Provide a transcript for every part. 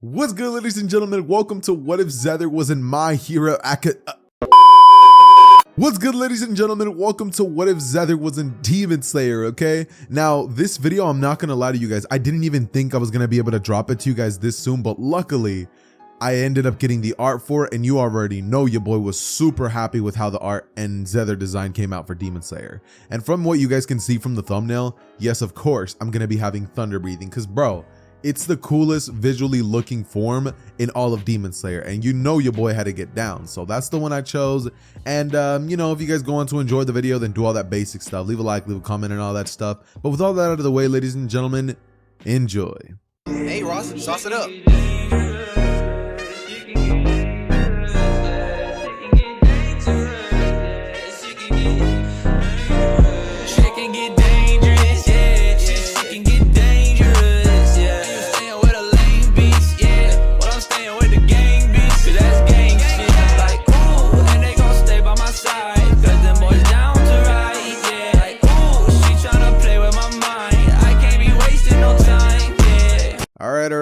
What's good, ladies and gentlemen? Welcome to What If Xehther Was in My Hero What's good, ladies and gentlemen? Welcome to What If Xehther Was in Demon Slayer, okay? Now, this video, I'm not gonna lie to you guys, I didn't even think I was gonna be able to drop it to you guys this soon, but luckily, I ended up getting the art for it, and you already know your boy was super happy with how the art and Xehther design came out for Demon Slayer. And from what you guys can see from the thumbnail, yes, of course, I'm gonna be having thunder breathing, because bro, it's the coolest visually looking form in all of Demon Slayer, and you know your boy had to get down, so that's the one I chose. And you know, if you guys go on to enjoy the video, then do all that basic stuff, leave a like, leave a comment, and all that stuff. But with all that out of the way, ladies and gentlemen, enjoy. Hey Ross, sauce it up.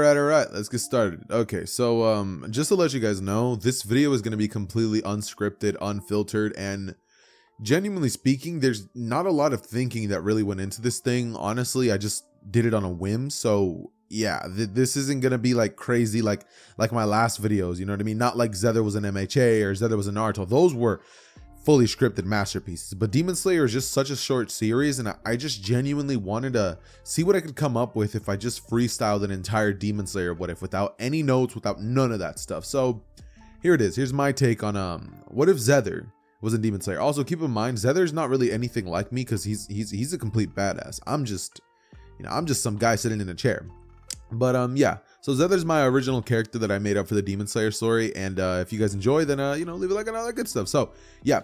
Alright, let's get started. Okay, so just to let you guys know, this video is going to be completely unscripted, unfiltered, and genuinely speaking, there's not a lot of thinking that really went into this thing. Honestly, I just did it on a whim, so yeah, this isn't going to be like crazy like my last videos, you know what I mean? Not like Xehther was an MHA or Xehther was an Naruto. Those were fully scripted masterpieces, but Demon Slayer is just such a short series, and I just genuinely wanted to see what I could come up with if I just freestyled an entire Demon Slayer what if without any notes, without none of that stuff. So here it is. Here's my take on what if Xehther was in Demon Slayer. Also, keep in mind, Xehther's not really anything like me because he's a complete badass. I'm just, you know, I'm just some guy sitting in a chair. But yeah, so Xehther's my original character that I made up for the Demon Slayer story, and if you guys enjoy, then you know, leave a like and all that good stuff. So yeah,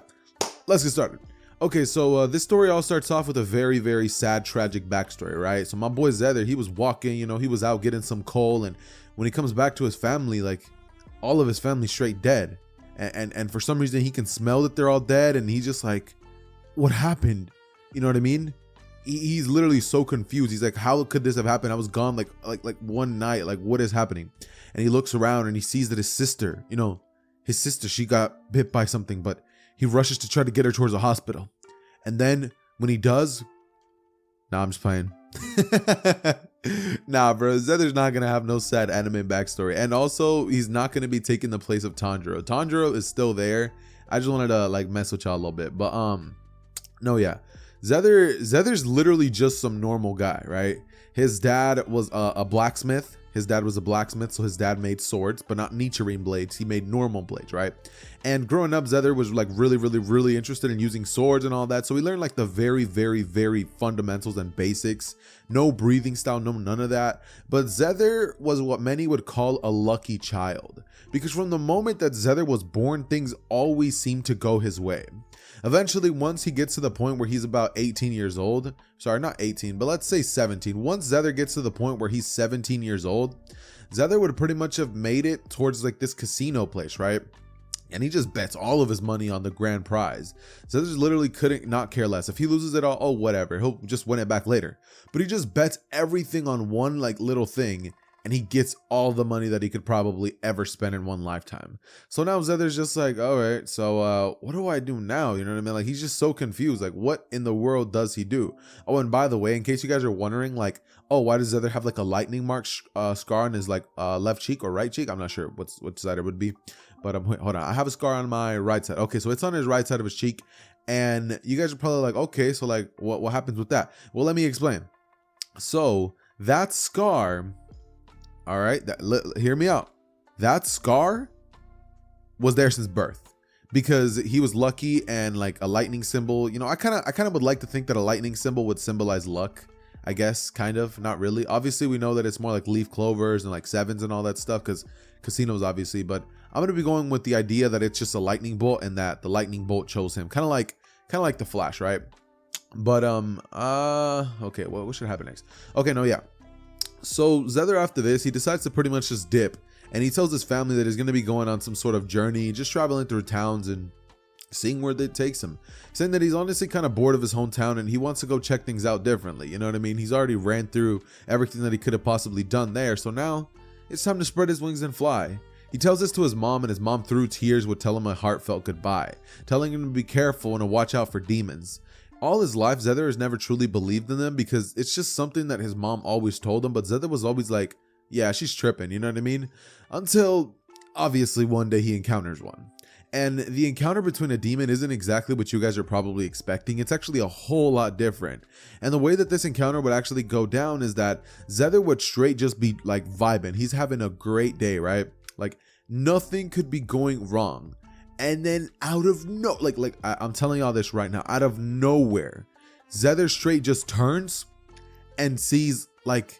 let's get started. Okay, so this story all starts off with a very, very sad, tragic backstory, right? So my boy Xehther, he was walking, you know, he was out getting some coal, and when he comes back to his family, like all of his family straight dead, and for some reason he can smell that they're all dead, and he's just like, what happened? You know what I mean? He's literally so confused. He's like, how could this have happened? I was gone like one night. Like, what is happening? And he looks around and he sees that his sister, you know, his sister, she got bit by something, but he rushes to try to get her towards a hospital. And then when he does, nah, I'm just playing. Nah, bro, Xehther's not gonna have no sad anime backstory, and also he's not gonna be taking the place of Tanjiro. Tanjiro is still there. I just wanted to like mess with y'all a little bit, but no, yeah. Xehther's literally just some normal guy, right? His dad was a blacksmith. His dad was a blacksmith, so his dad made swords, but not Nichiren blades. He made normal blades, right? And growing up, Xehther was like really interested in using swords and all that. So he learned like the very fundamentals and basics. No breathing style, no none of that. But Xehther was what many would call a lucky child, because from the moment that Xehther was born, things always seemed to go his way. Eventually, once he gets to the point where he's about 18 years old, sorry, not 18, but let's say 17. Once Xehther gets to the point where he's 17 years old, Xehther would pretty much have made it towards like this casino place, right? And he just bets all of his money on the grand prize. Xehther literally couldn't not care less. If he loses it all, oh, whatever, he'll just win it back later. But he just bets everything on one like little thing, and he gets all the money that he could probably ever spend in one lifetime. So now Xehther's just like, all right, so what do I do now? You know what I mean? Like, he's just so confused. Like, what in the world does he do? Oh, and by the way, in case you guys are wondering, like, oh, why does Xehther have like a lightning mark scar on his like left cheek or right cheek? I'm not sure which side it would be, but hold on. I have a scar on my right side. Okay, so it's on his right side of his cheek, and you guys are probably like, okay, so like, what happens with that? Well, let me explain. So that scar. All right, hear me out. That scar was there since birth, because he was lucky, and like a lightning symbol, you know, I kind of would like to think that a lightning symbol would symbolize luck, I guess, kind of, not really. Obviously, we know that it's more like leaf clovers and like sevens and all that stuff, because casinos, obviously, but I'm going to be going with the idea that it's just a lightning bolt, and that the lightning bolt chose him, kind of like the Flash, right? But okay, well, what should happen next? Okay, no, yeah. So Xehther, after this, he decides to pretty much just dip, and he tells his family that he's going to be going on some sort of journey, just traveling through towns and seeing where that takes him, saying that he's honestly kind of bored of his hometown and he wants to go check things out differently. You know what I mean? He's already ran through everything that he could have possibly done there, so now it's time to spread his wings and fly. He tells this to his mom, and his mom through tears would tell him a heartfelt goodbye, telling him to be careful and to watch out for demons. All his life, Xehther has never truly believed in them because it's just something that his mom always told him, but Xehther was always like, yeah, she's tripping, you know what I mean? Until, obviously, one day he encounters one. And the encounter between a demon isn't exactly what you guys are probably expecting. It's actually a whole lot different. And the way that this encounter would actually go down is that Xehther would straight just be like vibing. He's having a great day, right? Like nothing could be going wrong. And then out of I'm telling y'all this right now, out of nowhere, Xehther straight just turns and sees like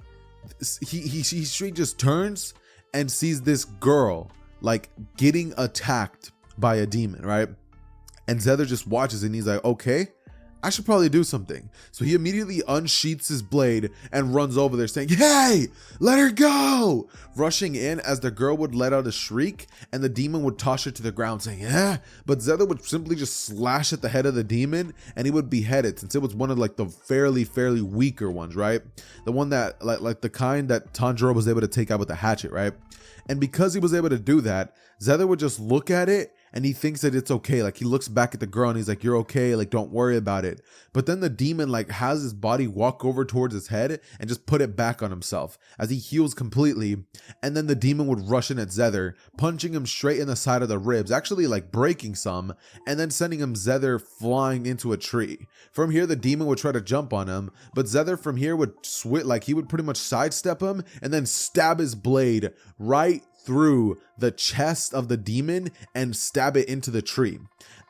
he straight just turns and sees this girl like getting attacked by a demon, right? And Xehther just watches and he's like, okay, I should probably do something. So he immediately unsheaths his blade and runs over there saying, hey, let her go, rushing in as the girl would let out a shriek and the demon would toss her to the ground saying, yeah, but Xehther would simply just slash at the head of the demon and he would behead it, since it was one of like the fairly weaker ones, right? The one that like the kind that Tanjiro was able to take out with the hatchet, right? And because he was able to do that, Xehther would just look at it and he thinks that it's okay. Like he looks back at the girl and he's like, you're okay, like don't worry about it. But then the demon like has his body walk over towards his head and just put it back on himself as he heals completely. And then the demon would rush in at Xehther, punching him straight in the side of the ribs, actually like breaking some, and then sending him Xehther flying into a tree. From here, the demon would try to jump on him, but Xehther from here would he would pretty much sidestep him and then stab his blade right through the chest of the demon and stab it into the tree.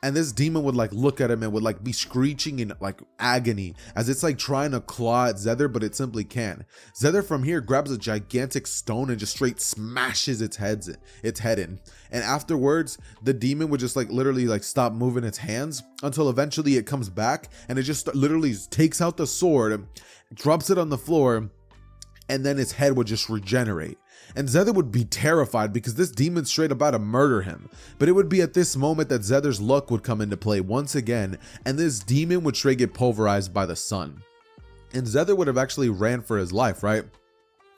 And this demon would like look at him and would like be screeching in like agony as it's like trying to claw at Xehther, but it simply can't. Xehther from here grabs a gigantic stone and just straight smashes its head in. And afterwards, the demon would just like literally like stop moving its hands until eventually it comes back and it just literally takes out the sword, drops it on the floor, and then its head would just regenerate. And Xehther would be terrified because this demon's straight about to murder him. But it would be at this moment that Xehther's luck would come into play once again, and this demon would straight get pulverized by the sun. And Xehther would have actually ran for his life, right?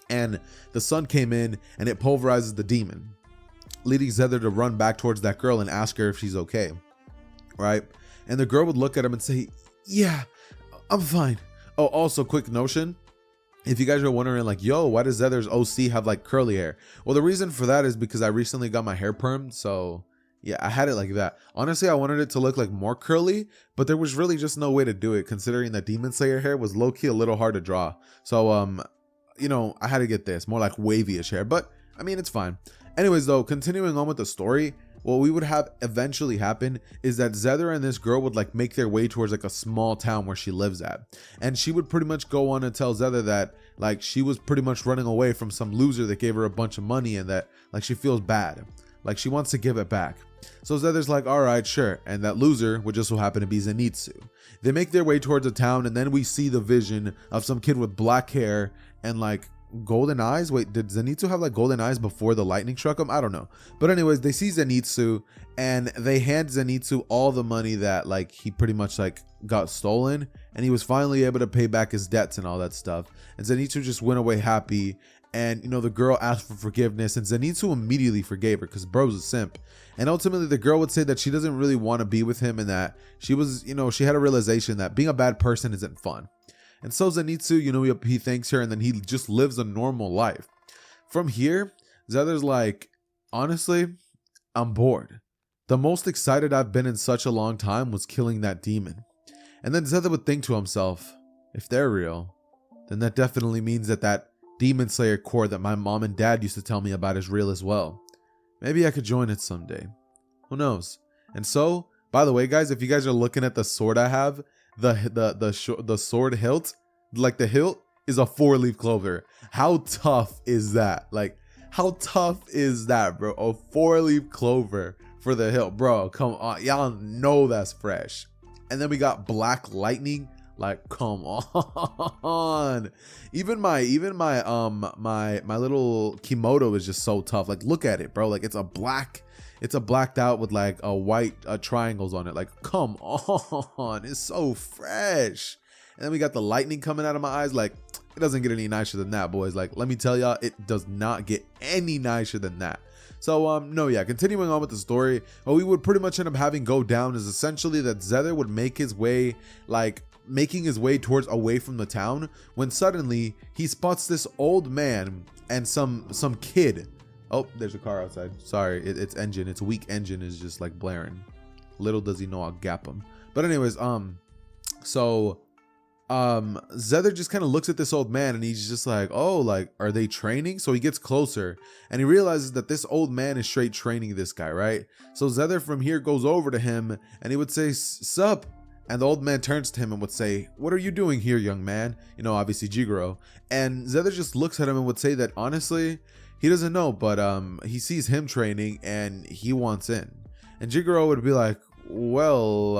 And the sun came in and it pulverizes the demon, leading Xehther to run back towards that girl and ask her if she's okay, right? And the girl would look at him and say, yeah, I'm fine. Oh, also quick notion. If you guys are wondering like, yo, why does Xehther's OC have like curly hair? Well, the reason for that is because I recently got my hair permed. So yeah, I had it like that. Honestly, I wanted it to look like more curly, but there was really just no way to do it considering that Demon Slayer hair was low-key a little hard to draw. So, you know, I had to get this more like wavy-ish hair, but I mean, it's fine. Anyways, though, continuing on with the story, what we would have eventually happen is that Xehther and this girl would like make their way towards like a small town where she lives at. And she would pretty much go on and tell Xehther that like she was pretty much running away from some loser that gave her a bunch of money and that like she feels bad. Like she wants to give it back. So Xehther's like, all right, sure. And that loser would just so happen to be Zenitsu. They make their way towards a town and then we see the vision of some kid with black hair and like golden eyes. Wait, did Zenitsu have like golden eyes before the lightning struck him? I don't know. But anyways, they see Zenitsu and they hand Zenitsu all the money that like he pretty much like got stolen, and he was finally able to pay back his debts and all that stuff. And Zenitsu just went away happy. And you know, the girl asked for forgiveness and Zenitsu immediately forgave her because bro's a simp. And ultimately the girl would say that she doesn't really want to be with him and that she was, you know, she had a realization that being a bad person isn't fun. And so Zenitsu, you know, he thanks her and then he just lives a normal life. From here, Xehther's like, honestly, I'm bored. The most excited I've been in such a long time was killing that demon. And then Xehther would think to himself, if they're real, then that definitely means that that Demon Slayer Corps that my mom and dad used to tell me about is real as well. Maybe I could join it someday. Who knows? And so, by the way, guys, if you guys are looking at the sword I have, the sword hilt, like the hilt is a 4-leaf clover. How tough is that? Like, how tough is that, bro? A 4-leaf clover for the hilt, bro. Come on, y'all know that's fresh. And then we got black lightning. Like, come on. Even my little Kimoto is just so tough. Like, look at it, bro. Like, it's a blacked out with like a white triangles on it. Like, come on, it's so fresh. And then we got the lightning coming out of my eyes. Like, It doesn't get any nicer than that, boys. Like, let me tell y'all, it does not get any nicer than that. So, no, yeah, continuing on with the story, what we would pretty much end up having go down is essentially that Xehther would make his way, like, making his way towards away from the town, when suddenly he spots this old man and some kid. Oh, there's a car outside. Sorry, its engine, its weak engine is just like blaring. Little does he know I'll gap him. But anyways, Xehther just kind of looks at this old man and he's just like, oh, like, are they training? So he gets closer and he realizes that this old man is straight training this guy, right? So Xehther from here goes over to him and he would say, sup? And the old man turns to him and would say, what are you doing here, young man? You know, obviously Jigoro. And Xehther just looks at him and would say that honestly, he doesn't know, but he sees him training and he wants in. And Jigoro would be like, well,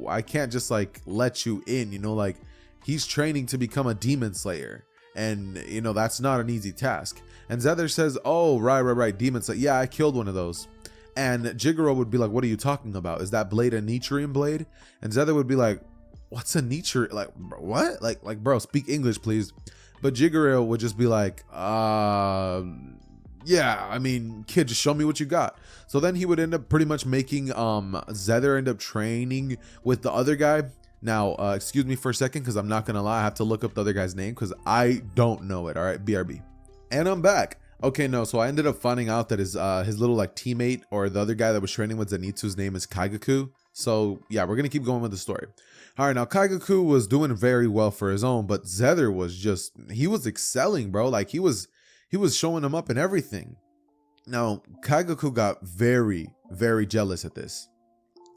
I can't just like let you in, you know, like he's training to become a demon slayer, and you know that's not an easy task. And Xehther says, oh, right, demon slayer, yeah, I killed one of those. And Jigoro would be like, what are you talking about? Is that blade a Nichiren blade? And Xehther would be like, what's a Nichiren, like what, like bro, speak English please. But Jigoro would just be like, yeah, I mean, kid, just show me what you got. So then he would end up pretty much making Xehther end up training with the other guy. Now, excuse me for a second, because I'm not gonna lie, I have to look up the other guy's name because I don't know it. All right, BRB. And I'm back. Okay, no, so I ended up finding out that his little like teammate, or the other guy that was training with Zenitsu's name is Kaigaku. So yeah, we're gonna keep going with the story. All right, now Kaigaku was doing very well for his own, but Xehther was just, he was excelling, bro. Like he was showing him up and everything. Now, Kaigaku got very, very jealous at this.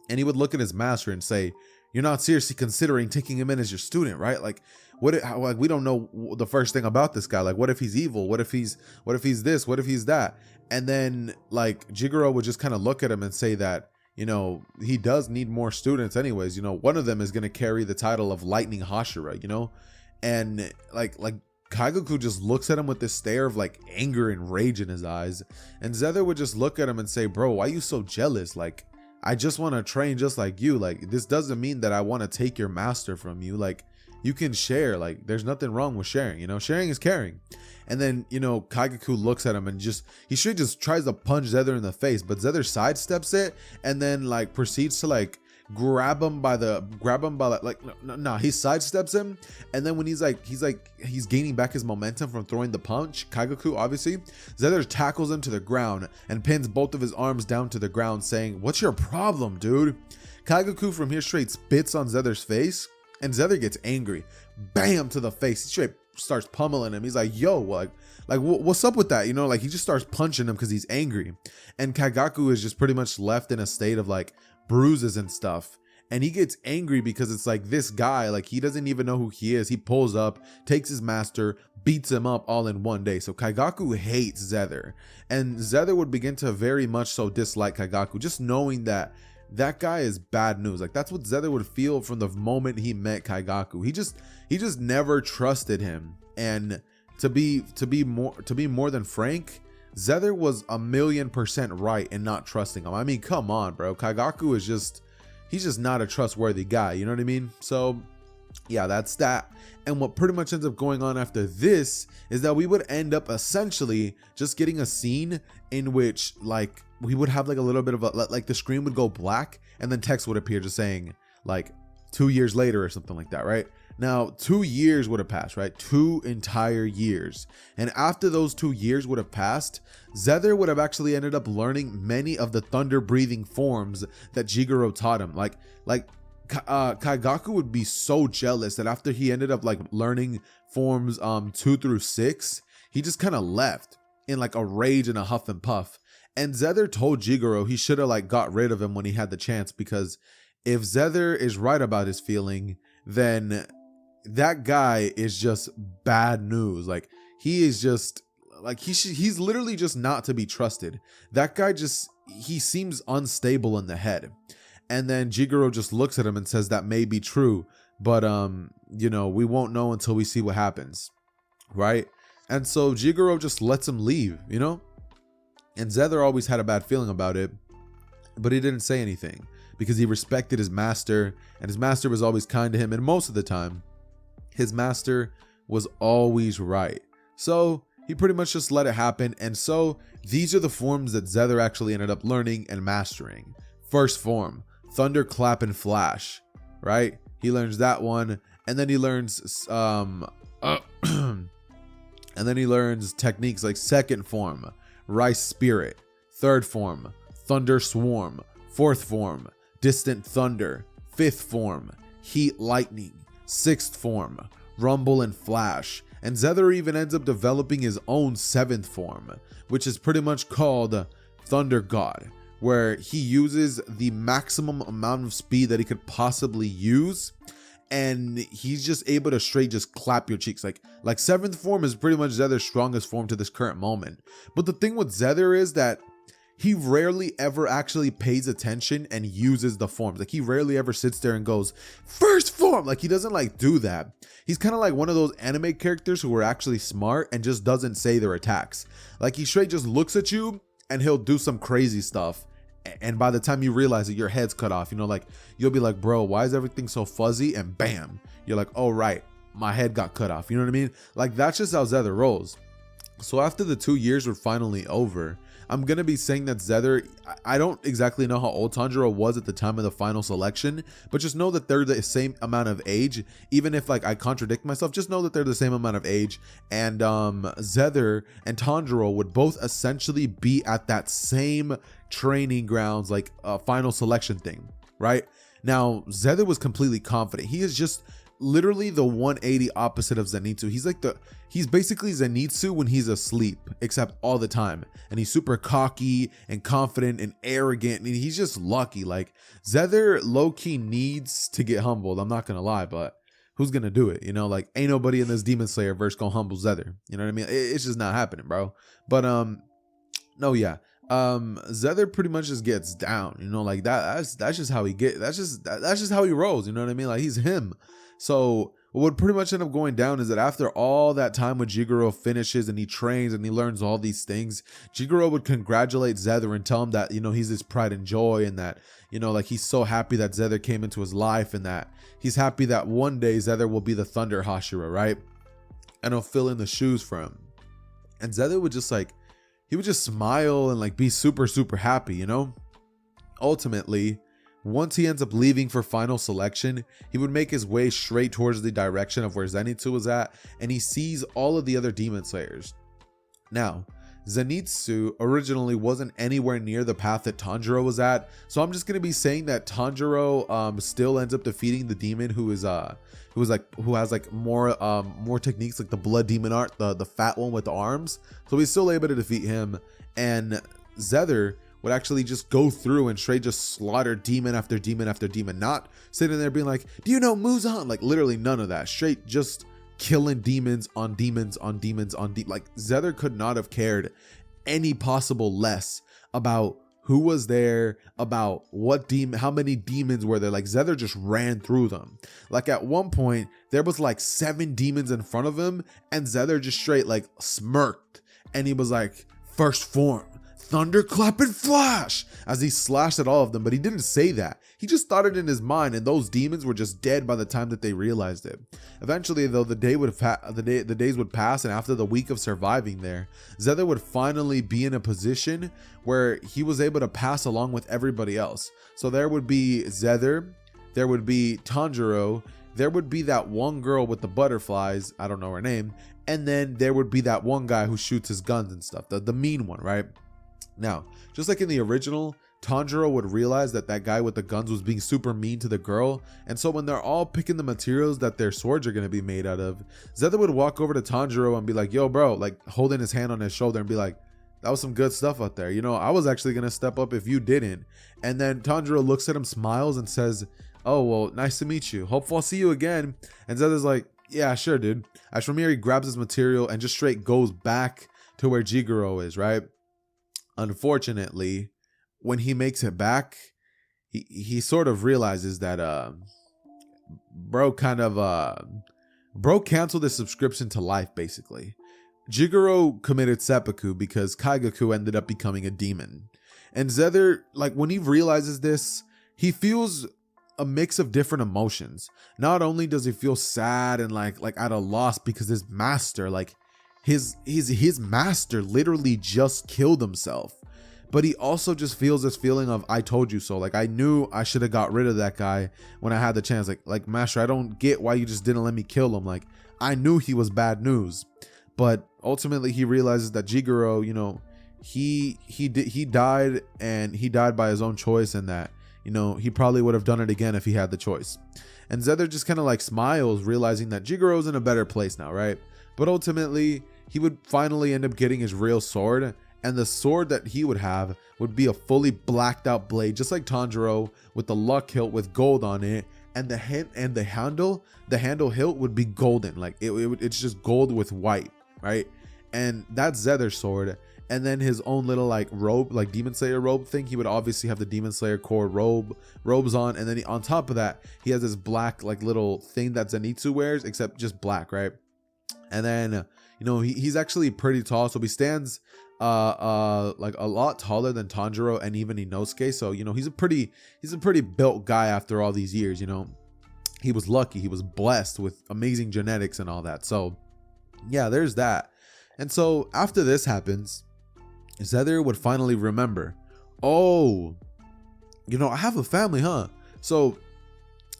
And he would look at his master and say, you're not seriously considering taking him in as your student, right? Like, like we don't know the first thing about this guy. Like, what if he's evil? What if he's this? What if he's that? And then like Jigoro would just kind of look at him and say that, you know, he does need more students anyways. You know, one of them is going to carry the title of Lightning Hashira, you know? And like Kaigaku just looks at him with this stare of like anger and rage in his eyes. And Xehther would just look at him and say, bro, why are you so jealous? Like, I just want to train just like you. Like, this doesn't mean that I want to take your master from you. Like, you can share. Like, there's nothing wrong with sharing, you know, sharing is caring. And then, you know, Kaigaku looks at him and he should just tries to punch Xehther in the face, but Xehther sidesteps it and then like proceeds to like grab him by like no, he sidesteps him. And then when he's gaining back his momentum from throwing the punch, Kaigaku obviously, Xehther tackles him to the ground and pins both of his arms down to the ground, saying, what's your problem, dude? Kaigaku from here straight spits on Xehther's face, and Xehther gets angry, bam, to the face. He straight starts pummeling him. He's like, yo, like what's up with that? You know, like he just starts punching him because he's angry. And Kaigaku is just pretty much left in a state of like bruises and stuff, and he gets angry because it's like this guy, like he doesn't even know who he is. He pulls up, takes his master, beats him up all in one day. So Kaigaku hates Xehther, and Xehther would begin to very much so dislike Kaigaku, just knowing that guy is bad news. Like that's what Xehther would feel from the moment he met Kaigaku. He just never trusted him. And to be more than frank, Xehther was 1,000,000% right in not trusting him. I mean, come on, bro. Kaigaku is he's just not a trustworthy guy. You know what I mean? So yeah, that's that. And what pretty much ends up going on after this is that we would end up essentially just getting a scene in which like we would have like a little bit of a, like the screen would go black and then text would appear just saying like 2 years later or something like that, right? Now, 2 years would have passed, right? 2 entire years. And after those 2 years would have passed, Xehther would have actually ended up learning many of the thunder breathing forms that Jigoro taught him. Like Kaigaku would be so jealous that after he ended up like learning forms 2 through 6, he just kind of left in like a rage and a huff and puff. And Xehther told Jigoro he should have like got rid of him when he had the chance, because if Xehther is right about his feeling, then that guy is just bad news. Like he is just like he's literally just not to be trusted. That guy he seems unstable in the head. And then Jigoro just looks at him and says that may be true, but you know, we won't know until we see what happens, right? And so Jigoro just lets him leave, you know? And Xehther always had a bad feeling about it, but he didn't say anything because he respected his master, and his master was always kind to him. And most of the time, his master was always right. So he pretty much just let it happen. And so these are the forms that Xehther actually ended up learning and mastering. First form, Thunderclap and Flash, right? He learns that one. And then he learns and then he learns techniques like second form, Rice Spirit, third form, Thunder Swarm, fourth form, Distant Thunder, fifth form, Heat Lightning, sixth form, Rumble and Flash. And Xehther even ends up developing his own seventh form, which is pretty much called Thunder God, where he uses the maximum amount of speed that he could possibly use, and he's just able to straight just clap your cheeks. Like seventh form is pretty much Xehther's strongest form to this current moment. But the thing with Xehther is that he rarely ever actually pays attention and uses the forms. Like he rarely ever sits there and goes, first form. Like he doesn't like do that. He's kind of like one of those anime characters who are actually smart and just doesn't say their attacks. Like he straight just looks at you and he'll do some crazy stuff. And by the time you realize it, your head's cut off. You know, like you'll be like, bro, why is everything so fuzzy? And bam, you're like, oh, right, my head got cut off. You know what I mean? Like that's just how Xehther rolls. So after the 2 years were finally over, I'm going to be saying that Xehther, I don't exactly know how old Tanjiro was at the time of the final selection, but just know that they're the same amount of age. Even if like I contradict myself, just know that they're the same amount of age. And Xehther and Tanjiro would both essentially be at that same training grounds, like a final selection thing, right? Now, Xehther was completely confident. He is just literally the 180 opposite of Zenitsu. He's basically Zenitsu when he's asleep, except all the time. And he's super cocky and confident and arrogant, and he's just lucky. Like Xehther low-key needs to get humbled. I'm not gonna lie, but who's gonna do it? You know, like ain't nobody in this Demon Slayer verse gonna humble Xehther. You know what I mean? It's just not happening, bro. But no, yeah. Xehther pretty much just gets down, you know, like that's just how he that's just how he rolls, you know what I mean? Like he's him. So what would pretty much end up going down is that after all that time when Jigoro finishes and he trains and he learns all these things, Jigoro would congratulate Xehther and tell him that, you know, he's his pride and joy, and that, you know, like he's so happy that Xehther came into his life, and that he's happy that one day Xehther will be the Thunder Hashira, right? And he'll fill in the shoes for him. And Xehther would just like, he would just smile and like be super, super happy, you know? Ultimately, once he ends up leaving for final selection, he would make his way straight towards the direction of where Zenitsu was at, and he sees all of the other Demon Slayers. Now, Zenitsu originally wasn't anywhere near the path that Tanjiro was at, so I'm just going to be saying that Tanjiro still ends up defeating the demon who has like more techniques, like the blood demon art, the fat one with the arms. So he's still able to defeat him, and Xehther would actually just go through and straight just slaughter demon after demon after demon, not sitting there being like, do you know Muzan? Like literally none of that. Straight just killing demons on demons on demons on like Xehther could not have cared any possible less about who was there, about what demon, how many demons were there. Like Xehther just ran through them. Like at one point there was like 7 demons in front of him, and Xehther just straight like smirked, and he was like, first form, Thunderclap and Flash, as he slashed at all of them. But he didn't say that. He just thought it in his mind, and those demons were just dead by the time that they realized it. Eventually, though, the days would pass, and after the week of surviving there, Xehther would finally be in a position where he was able to pass along with everybody else. So there would be Xehther, there would be Tanjiro, there would be that one girl with the butterflies, I don't know her name, and then there would be that one guy who shoots his guns and stuff, the mean one, right? Now, just like in the original, Tanjiro would realize that that guy with the guns was being super mean to the girl, and so when they're all picking the materials that their swords are going to be made out of, Xehther would walk over to Tanjiro and be like, yo bro, like holding his hand on his shoulder and be like, that was some good stuff out there, you know, I was actually going to step up if you didn't. And then Tanjiro looks at him, smiles, and says, oh well, nice to meet you, hope I'll see you again. And Xehther's like, yeah sure dude. As from here, he grabs his material and just straight goes back to where Jigoro is, right? Unfortunately, when he makes it back, he sort of realizes that bro canceled his subscription to life, basically. Jigoro committed seppuku because Kaigaku ended up becoming a demon. And Xehther, like when he realizes this, he feels a mix of different emotions. Not only does he feel sad and like at a loss because his master, like his master literally just killed himself, but he also just feels this feeling of I told you so. Like, I knew I should have got rid of that guy when I had the chance. Like master, I don't get why you just didn't let me kill him. Like, I knew he was bad news. But ultimately he realizes that Jigoro, you know, he died, and he died by his own choice, and that, you know, he probably would have done it again if he had the choice. And Xehther just kind of like smiles, realizing that Jigoro's in a better place now, right? But ultimately he would finally end up getting his real sword, and the sword that he would have would be a fully blacked out blade, just like Tanjiro, with the luck hilt with gold on it, and the handle hilt would be golden. Like it's just gold with white, right? And that's Xehther's sword. And then his own little like robe, like Demon Slayer robe thing, he would obviously have the Demon Slayer core robes on, and then on top of that he has this black like little thing that Zenitsu wears, except just black, right? And then you know, he's actually pretty tall, so he stands like a lot taller than Tanjiro and even Inosuke. So, you know, he's a pretty built guy after all these years. You know, he was lucky, he was blessed with amazing genetics and all that. So yeah, there's that. And so after this happens, Xehther would finally remember, oh, you know, I have a family, huh? So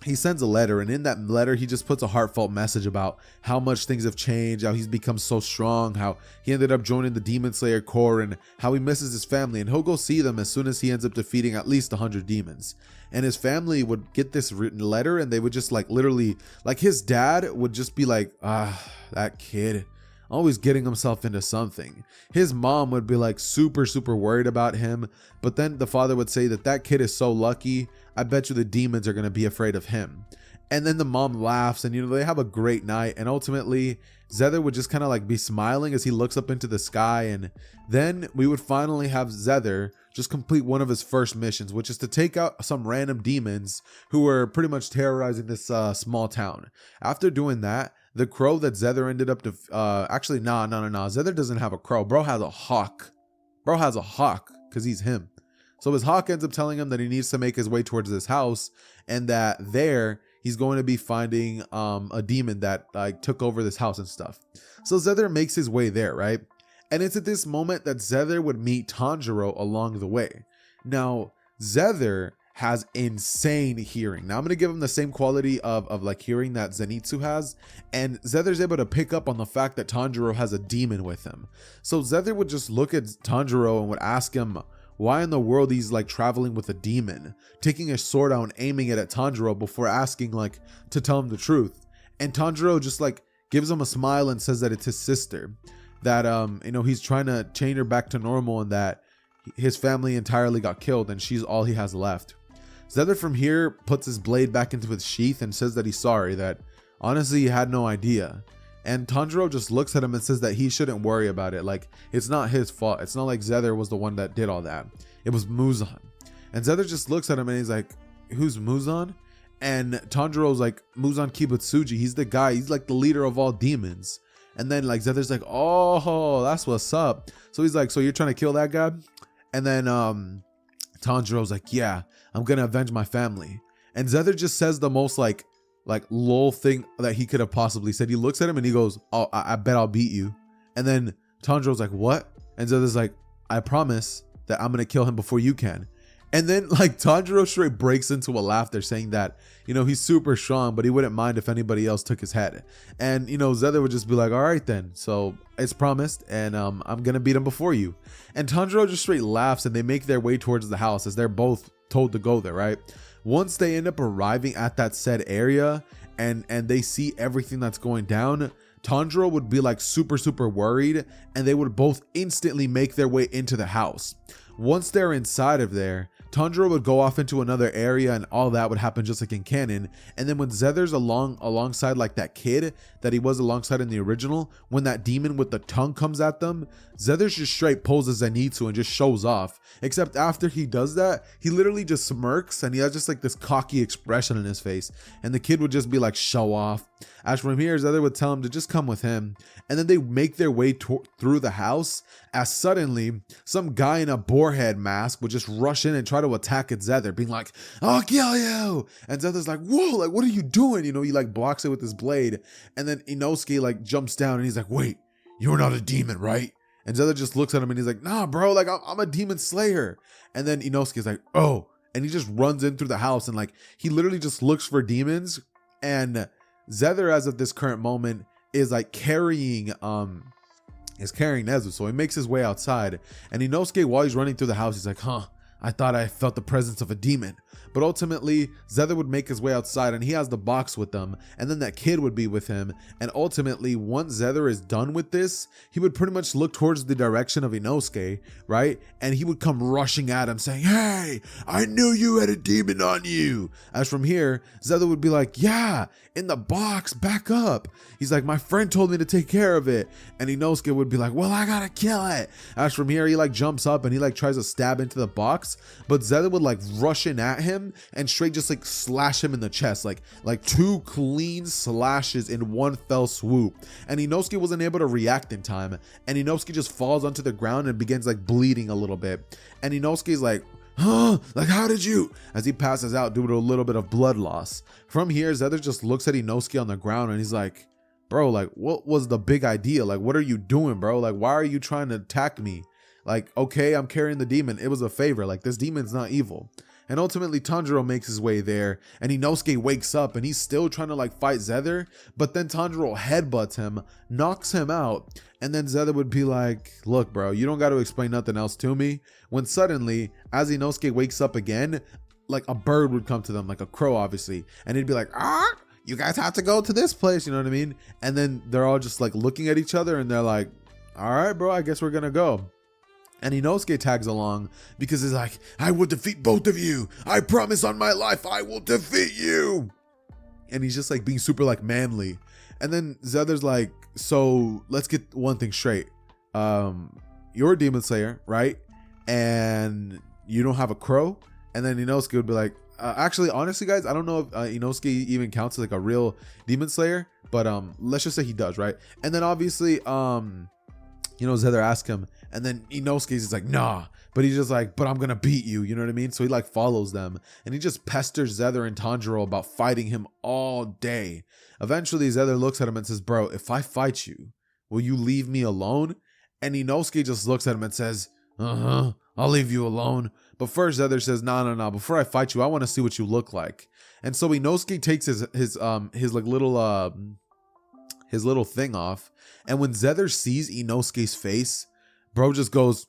he sends a letter, and in that letter he just puts a heartfelt message about how much things have changed, how he's become so strong, how he ended up joining the Demon Slayer Corps, and how he misses his family, and he'll go see them as soon as he ends up defeating at least 100 demons. And his family would get this written letter, and they would just like literally, like his dad would just be like, that kid always getting himself into something. His mom would be like super worried about him, but then the father would say that kid is so lucky, I bet you the demons are going to be afraid of him. And then the mom laughs, and you know, they have a great night. And ultimately Xehther would just kind of like be smiling as he looks up into the sky. And then we would finally have Xehther just complete one of his first missions, which is to take out some random demons who were pretty much terrorizing this small town. After doing that, the crow that Xehther ended up actually, no. Xehther doesn't have a crow. Bro has a hawk. Because he's him. So his hawk ends up telling him that he needs to make his way towards this house, and that there he's going to be finding a demon that like took over this house and stuff. So Xehther makes his way there, right? And it's at this moment that Xehther would meet Tanjiro along the way. Now, Xehther has insane hearing. Now I'm going to give him the same quality of like hearing that Zenitsu has, and Xehther's able to pick up on the fact that Tanjiro has a demon with him. So Xehther would just look at Tanjiro and would ask him why in the world he's like traveling with a demon, taking his sword out and aiming it at Tanjiro before asking like to tell him the truth. And Tanjiro just like gives him a smile and says that it's his sister, that you know, he's trying to chain her back to normal, and that his family entirely got killed and she's all he has left. Xehther from here puts his blade back into its sheath and says that he's sorry, that honestly he had no idea. And Tanjiro just looks at him and says that he shouldn't worry about it. Like, it's not his fault. It's not like Xehther was the one that did all that. It was Muzan. And Xehther just looks at him and he's like, who's Muzan? And Tanjiro's like, Muzan Kibutsuji. He's the guy. He's like the leader of all demons. And then like Xehther's like, oh, that's what's up. So he's like, so you're trying to kill that guy? And then Tanjiro's like, yeah, I'm gonna avenge my family. And Xehther just says the most like lol thing that he could have possibly said. He looks at him and he goes, oh, I bet I'll beat you. And then Tanjiro's like, what? And Xehther's like, I promise that I'm gonna kill him before you can. And then like Tanjiro straight breaks into a laughter, saying that, you know, he's super strong, but he wouldn't mind if anybody else took his head. And you know, Xehther would just be like, all right then, so it's promised, and I'm gonna beat him before you. And Tanjiro just straight laughs, and they make their way towards the house as they're both told to go there, right? Once they end up arriving at that said area and they see everything that's going down, Tanjiro would be like super worried, and they would both instantly make their way into the house. Once they're inside of there, Tanjiro would go off into another area, and all that would happen just like in canon. And then when Xehther's alongside like that kid that he was alongside in the original, when that demon with the tongue comes at them, Xehther just straight pulls a Zenitsu and just shows off. Except after he does that, he literally just smirks, and he has just like this cocky expression in his face, and the kid would just be like, show off. As from here, Xehther would tell him to just come with him, and then they make their way through the house as suddenly some guy in a boarhead mask would just rush in and try to attack at Xehther, being like, "I'll kill you!" And Xehther's like, "Whoa, like what are you doing?" You know, he like blocks it with his blade, and then Inosuke like jumps down and he's like, "Wait, you're not a demon, right?" And Xehther just looks at him and he's like, "Nah, bro, like I'm a demon slayer." And then Inosuke's like, "Oh," and he just runs in through the house and like he literally just looks for demons. And Xehther, as of this current moment, is like carrying Nezu. So he makes his way outside, and Inosuke, while he's running through the house, he's like, I thought I felt the presence of a demon. But ultimately, Xehther would make his way outside, and he has the box with them, and then that kid would be with him. And ultimately, once Xehther is done with this, he would pretty much look towards the direction of Inosuke, right? And he would come rushing at him saying, "Hey, I knew you had a demon on you." As from here, Xehther would be like, "Yeah, in the box, back up." He's like, "My friend told me to take care of it." And Inosuke would be like, "Well, I gotta kill it." As from here, he like jumps up and he like tries to stab into the box, but Xehther would like rush in at him and straight just like slash him in the chest, like 2 clean slashes in one fell swoop. And Inosuke wasn't able to react in time, and Inosuke just falls onto the ground and begins like bleeding a little bit. And Inosuke's like, like how did you, as he passes out due to a little bit of blood loss. From here, Xehther just looks at Inosuke on the ground and he's like, "Bro, like what was the big idea? Like what are you doing, bro? Like why are you trying to attack me? Like, okay, I'm carrying the demon. It was a favor. Like this demon's not evil." And ultimately, Tanjiro makes his way there, and Inosuke wakes up, and he's still trying to like fight Xehther, but then Tanjiro headbutts him, knocks him out, and then Xehther would be like, "Look, bro, you don't got to explain nothing else to me." When suddenly, as Inosuke wakes up again, like a bird would come to them, like a crow, obviously, and he'd be like, "You guys have to go to this place," you know what I mean? And then they're all just like looking at each other, and they're like, "All right, bro, I guess we're gonna go." And Inosuke tags along because he's like, "I will defeat both of you. I promise on my life I will defeat you." And he's just like being super like manly. And then Xehther's like, "So let's get one thing straight. You're a demon slayer, right? And you don't have a crow?" And then Inosuke would be like, "Actually, honestly, guys, I don't know if Inosuke even counts as like a real demon slayer, but let's just say he does, right?" And then obviously, Xehther asks him, and then Inosuke's like, "Nah," but he's just like, "But I'm gonna beat you," you know what I mean? So he like follows them, and he just pesters Xehther and Tanjiro about fighting him all day. Eventually, Xehther looks at him and says, "Bro, if I fight you, will you leave me alone?" And Inosuke just looks at him and says, "I'll leave you alone. But first," Xehther says, No. Before I fight you, I want to see what you look like." And so Inosuke takes his like little his little thing off, and when Xehther sees Inosuke's face, bro just goes,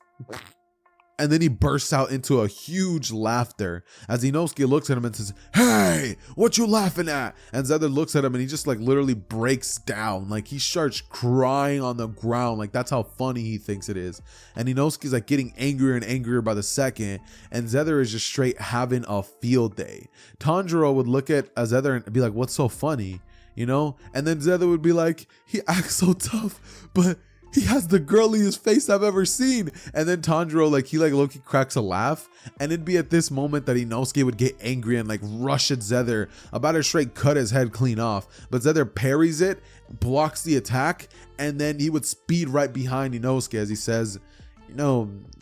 and then he bursts out into a huge laughter as Inosuke looks at him and says, "Hey, what you laughing at?" And Xehther looks at him and he just like literally breaks down. Like he starts crying on the ground. Like that's how funny he thinks it is. And Inosuke's like getting angrier and angrier by the second. And Xehther is just straight having a field day. Tanjiro would look at Xehther and be like, "What's so funny?" You know? And then Xehther would be like, "He acts so tough, but he has the girliest face I've ever seen." And then Tanjiro, like he like low-key cracks a laugh. And it'd be at this moment that Inosuke would get angry and like rush at Xehther, about to straight cut his head clean off. But Xehther parries it, blocks the attack, and then he would speed right behind Inosuke as he says,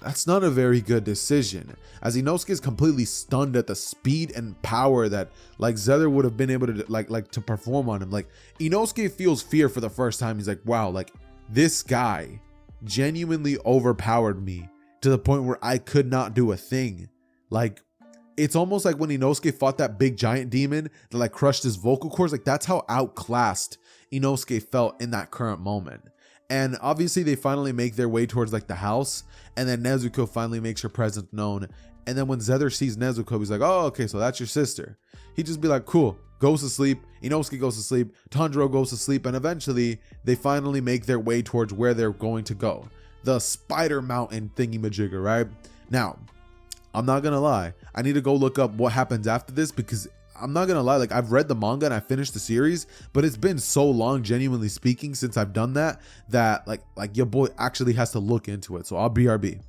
"That's not a very good decision." As Inosuke is completely stunned at the speed and power that like Xehther would have been able to like to perform on him. Like Inosuke feels fear for the first time. He's like, "Wow, like this guy genuinely overpowered me to the point where I could not do a thing." Like it's almost like when Inosuke fought that big giant demon that like crushed his vocal cords. Like that's how outclassed Inosuke felt in that current moment. And obviously they finally make their way towards like the house, and then Nezuko finally makes her presence known. And then when Xehther sees Nezuko, he's like, "Oh, okay, so that's your sister." He'd just be like, "Cool," goes to sleep. Inosuke goes to sleep. Tanjiro goes to sleep. And eventually they finally make their way towards where they're going to go. The Spider Mountain thingy-majigger, right? Now, I'm not going to lie. I need to go look up what happens after this, because I'm not gonna lie, like I've read the manga and I finished the series, but it's been so long, genuinely speaking, since I've done that like your boy actually has to look into it. So I'll BRB.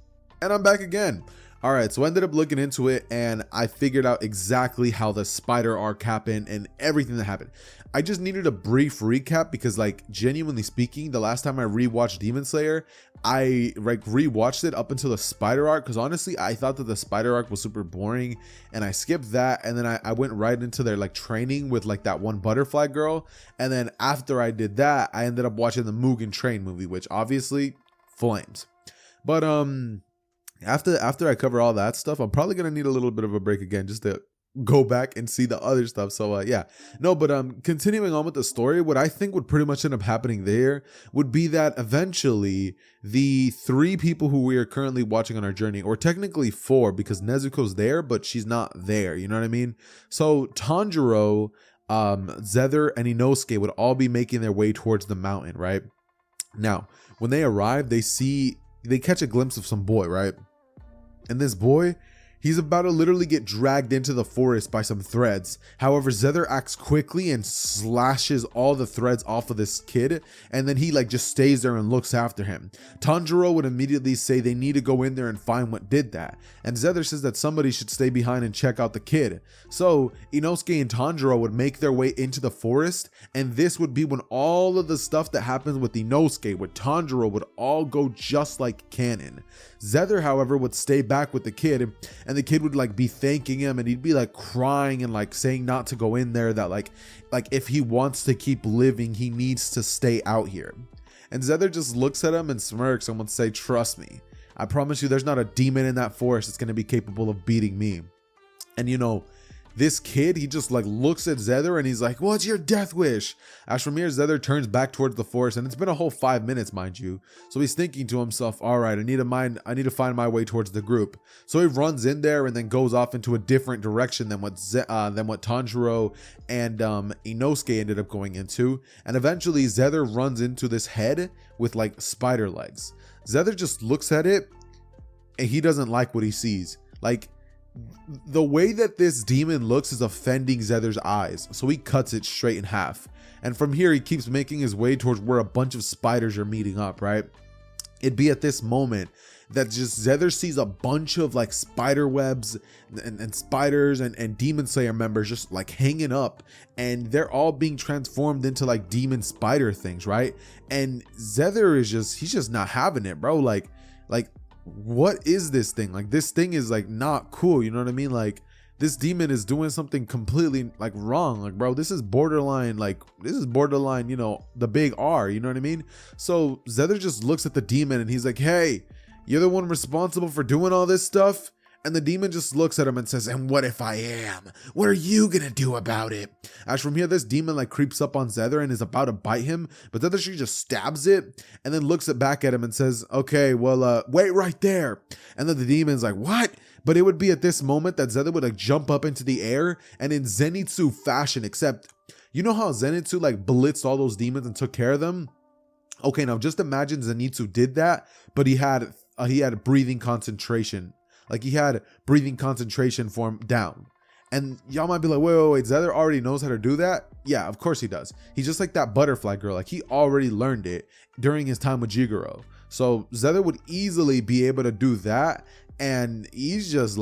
And I'm back again. All right, so I ended up looking into it and I figured out exactly how the spider arc happened and everything that happened. I just needed a brief recap because, like, genuinely speaking, the last time I rewatched Demon Slayer, I like rewatched it up until the spider arc because honestly, I thought that the spider arc was super boring and I skipped that, and then I went right into their like training with like that one butterfly girl, and then after I did that, I ended up watching the Mugen Train movie, which obviously flames. But after I cover all that stuff, I'm probably gonna need a little bit of a break again just to go back and see the other stuff. So yeah, no, but continuing on with the story, what I think would pretty much end up happening there would be that eventually the 3 people who we are currently watching on our journey, or technically 4 because Nezuko's there but she's not there, you know what I mean? So Tanjiro, Xehther, and Inosuke would all be making their way towards the mountain, right? Now when they arrive, they catch a glimpse of some boy, right? And this boy, he's about to literally get dragged into the forest by some threads. However, Xehther acts quickly and slashes all the threads off of this kid, and then he like just stays there and looks after him. Tanjiro would immediately say they need to go in there and find what did that, and Xehther says that somebody should stay behind and check out the kid. So Inosuke and Tanjiro would make their way into the forest, and this would be when all of the stuff that happens with Inosuke, with Tanjiro, would all go just like canon. Xehther, however, would stay back with the kid, and the kid would like be thanking him, and he'd be like crying and like saying not to go in there, that like if he wants to keep living, he needs to stay out here. And Xehther just looks at him and smirks and would say, "Trust me, I promise you there's not a demon in that forest that's going to be capable of beating me." And you know, this kid, he just like looks at Xehther and he's like, "What's your death wish?" As from here, Xehther turns back towards the forest, and it's been a whole 5 minutes, mind you. So he's thinking to himself, all right, I need to find my way towards the group. So he runs in there and then goes off into a different direction than what Tanjiro and Inosuke ended up going into. And eventually Xehther runs into this head with like spider legs. Xehther just looks at it and he doesn't like what he sees. Like, the way that this demon looks is offending Xehther's eyes, so he cuts it straight in half. And from here, he keeps making his way towards where a bunch of spiders are meeting up, right? It'd be at this moment that just Xehther sees a bunch of like spider webs and spiders and Demon Slayer members just like hanging up, and they're all being transformed into like demon spider things, right? And Xehther he's just not having it, bro. Like what is this thing? Like, this thing is like not cool, you know what I mean? Like, this demon is doing something completely like wrong. Like, bro, this is borderline, you know, the big R, you know what I mean? So Xehther just looks at the demon and he's like, "Hey, you're the one responsible for doing all this stuff?" And the demon just looks at him and says, "And what if I am? What are you gonna do about it?" As from here, this demon like creeps up on Xehther and is about to bite him, but Xehther she just stabs it and then looks back at him and says, "Okay, well, wait right there." And then the demon's like, "What?" But it would be at this moment that Xehther would like jump up into the air, and in Zenitsu fashion, except you know how Zenitsu like blitzed all those demons and took care of them? Okay, now just imagine Zenitsu did that, but he had breathing concentration. Like, he had breathing concentration form down. And y'all might be like, wait, Xehther already knows how to do that? Yeah, of course he does. He's just like that butterfly girl. Like, he already learned it during his time with Jigoro. So Xehther would easily be able to do that. And he's just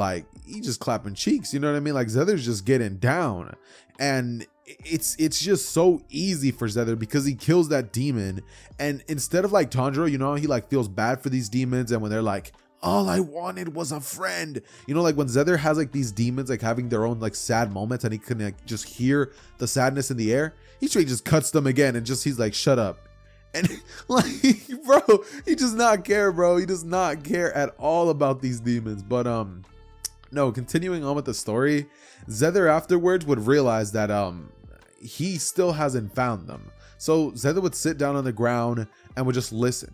clapping cheeks. You know what I mean? Like, Xehther's just getting down. And it's just so easy for Xehther because he kills that demon. And instead of like Tanjiro, you know, he like feels bad for these demons. And when they're like, "All I wanted was a friend," you know, like when Xehther has like these demons like having their own like sad moments and he can like just hear the sadness in the air, he straight just cuts them again and he's like, "Shut up." And like, bro, he does not care, bro. He does not care at all about these demons. But no, continuing on with the story, Xehther afterwards would realize that he still hasn't found them. So Xehther would sit down on the ground and would just listen.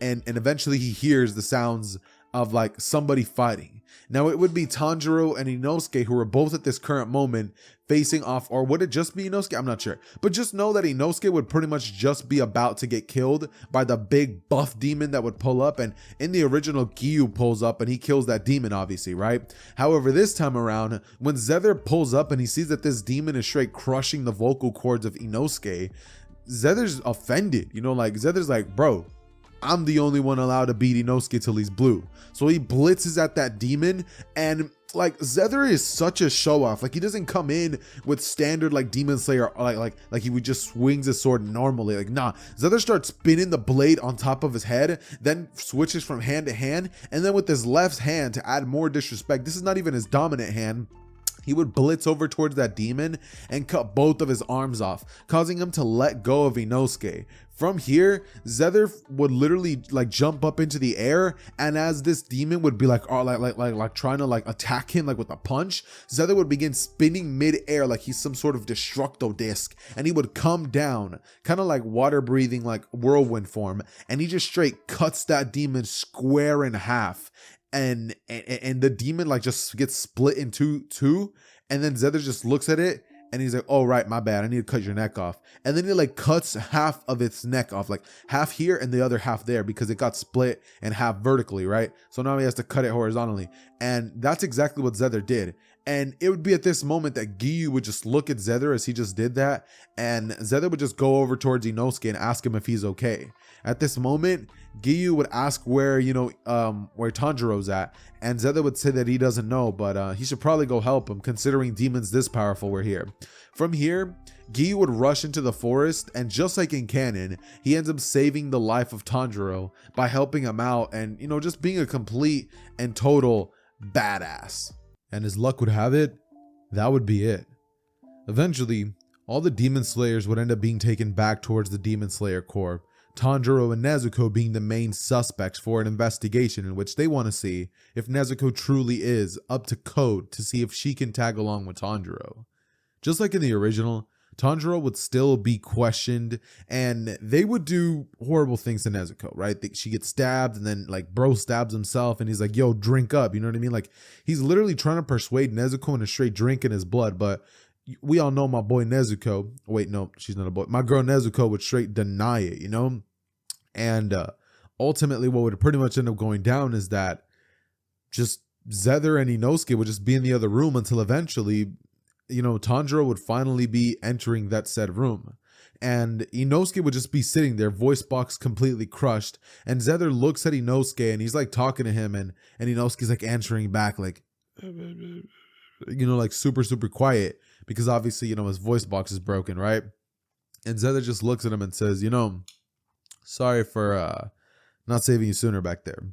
And eventually he hears the sounds of like somebody fighting. Now it would be Tanjiro and Inosuke who are both at this current moment facing off, or would it just be Inosuke? I'm not sure. But just know that Inosuke would pretty much just be about to get killed by the big buff demon that would pull up. And in the original, Gyu pulls up and he kills that demon, obviously, right? However, this time around, when Xehther pulls up and he sees that this demon is straight crushing the vocal cords of Inosuke, Xehther's offended. You know, like Xehther's like, "Bro, I'm the only one allowed to beat Inosuke till he's blue. So he blitzes at that demon, and like Xehther is such a show off. Like he doesn't come in with standard like Demon Slayer like he would just swings his sword normally. Like nah, Xehther starts spinning the blade on top of his head, then switches from hand to hand, and then with his left hand, to add more disrespect, this is not even his dominant hand, he would blitz over towards that demon and cut both of his arms off, causing him to let go of Inosuke. From here, Xehther would literally like jump up into the air, and as this demon would be like trying to like attack him like with a punch, Xehther would begin spinning mid-air like he's some sort of destructo disc, and he would come down, kind of like water breathing like whirlwind form, and he just straight cuts that demon square in half. And the demon like just gets split in two, and then Xehther just looks at it and he's like, oh right, my bad, I need to cut your neck off. And then he like cuts half of its neck off, like half here and the other half there, because it got split in half vertically, right? So now he has to cut it horizontally, and that's exactly what Xehther did. And it would be at this moment that Giyu would just look at Xehther as he just did that, and Xehther would just go over towards Inosuke and ask him if he's okay. At this moment, Giyu would ask where, where Tanjiro's at, and Xehther would say that he doesn't know, but he should probably go help him, considering demons this powerful were here. From here, Giyu would rush into the forest, and just like in canon, he ends up saving the life of Tanjiro by helping him out and, just being a complete and total badass. And as luck would have it, that would be it. Eventually, all the Demon Slayers would end up being taken back towards the Demon Slayer Corps, Tanjiro and Nezuko being the main suspects for an investigation in which they want to see if Nezuko truly is up to code to see if she can tag along with Tanjiro. Just like in the original, Tanjiro would still be questioned, and they would do horrible things to Nezuko, right? She gets stabbed, and then like bro stabs himself, and he's like, yo, drink up, you know what I mean? Like he's literally trying to persuade Nezuko into straight drinking his blood, but we all know my boy Nezuko, wait, no, she's not a boy, my girl Nezuko would straight deny it, And ultimately what would pretty much end up going down is that just Xehther and Inosuke would just be in the other room until eventually, Tanjiro would finally be entering that said room. And Inosuke would just be sitting there, voice box completely crushed. And Xehther looks at Inosuke and he's like talking to him, and Inosuke's like answering back like, like super, super quiet, because obviously, his voice box is broken, right? And Xehther just looks at him and says, sorry for not saving you sooner back there.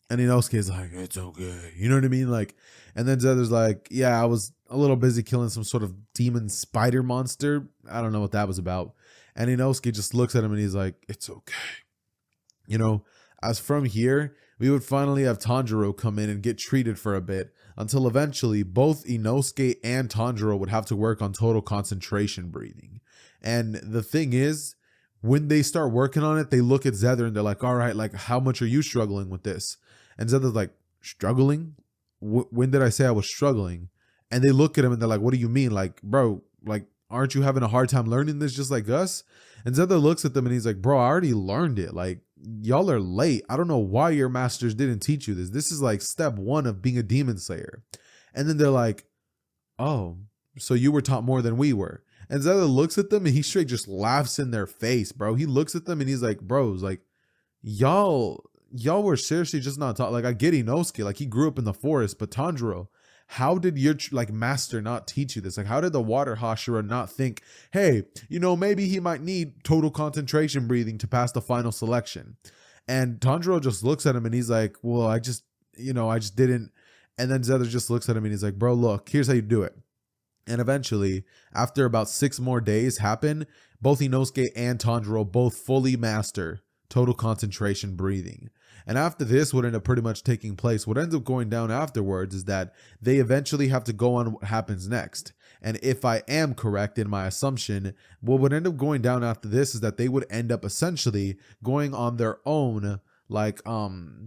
And Inosuke's like, it's okay. You know what I mean? Like, and then Xether's like, yeah, I was a little busy killing some sort of demon spider monster. I don't know what that was about. And Inosuke just looks at him and he's like, it's okay. As from here, we would finally have Tanjiro come in and get treated for a bit, until eventually both Inosuke and Tanjiro would have to work on total concentration breathing. And the thing is, when they start working on it, they look at Xehther and they're like, all right, like, how much are you struggling with this? And Xether's like, struggling? When did I say I was struggling? And they look at him and they're like, what do you mean? Like, bro, like, aren't you having a hard time learning this just like us? And Xehther looks at them and he's like, bro, I already learned it. Like, y'all are late. I don't know why your masters didn't teach you this. This is like step 1 of being a demon slayer. And then they're like, oh, so you were taught more than we were. And Xehther looks at them and he straight just laughs in their face, bro. He looks at them and he's like, bros, like, y'all were seriously just not taught. Like, I get Inosuke, like he grew up in the forest, but Tanjiro, how did your like master not teach you this? Like, how did the water Hashira not think, hey, maybe he might need total concentration breathing to pass the final selection? And Tanjiro just looks at him and he's like, well, I just didn't. And then Xehther just looks at him and he's like, bro, look, here's how you do it. And eventually, after about 6 more days happen, both Inosuke and Tanjiro both fully master total concentration breathing. And after this, what ended up pretty much taking place, what ends up going down afterwards is that they eventually have to go on what happens next. And if I am correct in my assumption, what would end up going down after this is that they would end up essentially going on their own, like, sorry,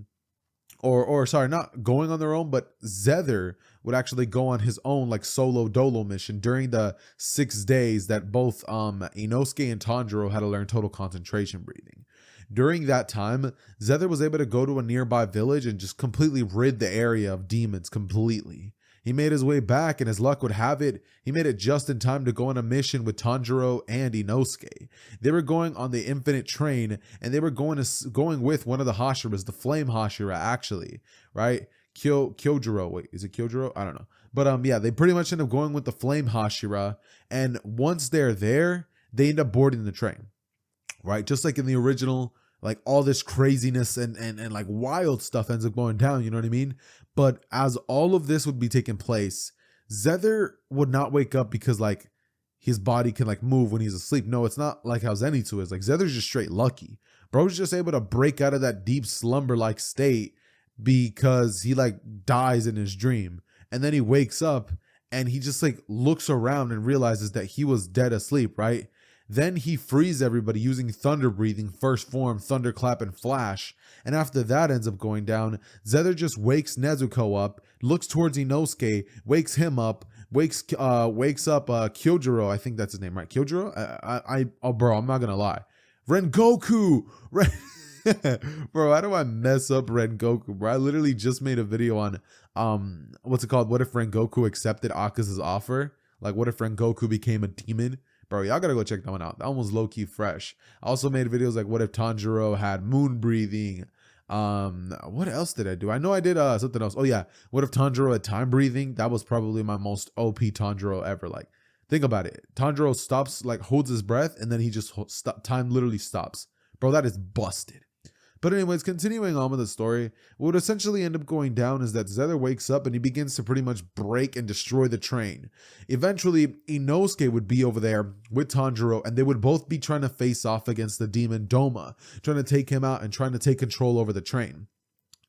not going on their own, but Xehther would actually go on his own like solo dolo mission during the 6 days that both Inosuke and Tanjiro had to learn total concentration breathing. During that time, Xehther was able to go to a nearby village and just completely rid the area of demons completely. He made his way back, and as luck would have it, he made it just in time to go on a mission with Tanjiro and Inosuke. They were going on the Infinite Train, and they were going with one of the Hashiras, the Flame Hashira, actually, right? Kyojuro. Wait, is it Kyojuro? I don't know. But yeah, they pretty much end up going with the Flame Hashira, and once they're there, they end up boarding the train, right? Just like in the original, like all this craziness and like wild stuff ends up going down, you know what I mean? But as all of this would be taking place, Xehther would not wake up because like his body can like move when he's asleep. No, it's not like how Zenitsu is. Like Xehther's just straight lucky. Bro's just able to break out of that deep slumber like state because he like dies in his dream. And then he wakes up and he just like looks around and realizes that he was dead asleep, right? Then he frees everybody using thunder breathing, first form, thunderclap, and flash. And after that ends up going down, Xehther just wakes Nezuko up, looks towards Inosuke, wakes him up, wakes up Kyojuro, I think that's his name, right? Kyojuro? Oh bro, I'm not gonna lie. Rengoku! Bro, how do I mess up Rengoku, bro? I literally just made a video on what's it called? What if Rengoku accepted Akaza's offer? Like what if Rengoku became a demon? Bro, y'all gotta go check that one out. That one was low-key fresh. I also made videos like what if Tanjiro had moon breathing. What else did I do? I know I did something else. Oh yeah, what if Tanjiro had time breathing? That was probably my most OP Tanjiro ever. Like, think about it. Tanjiro stops, like holds his breath, and then he just time literally stops. Bro, that is busted. But anyways, continuing on with the story, what would essentially end up going down is that Xehther wakes up and he begins to pretty much break and destroy the train. Eventually, Inosuke would be over there with Tanjiro, and they would both be trying to face off against the demon Doma, trying to take him out and trying to take control over the train.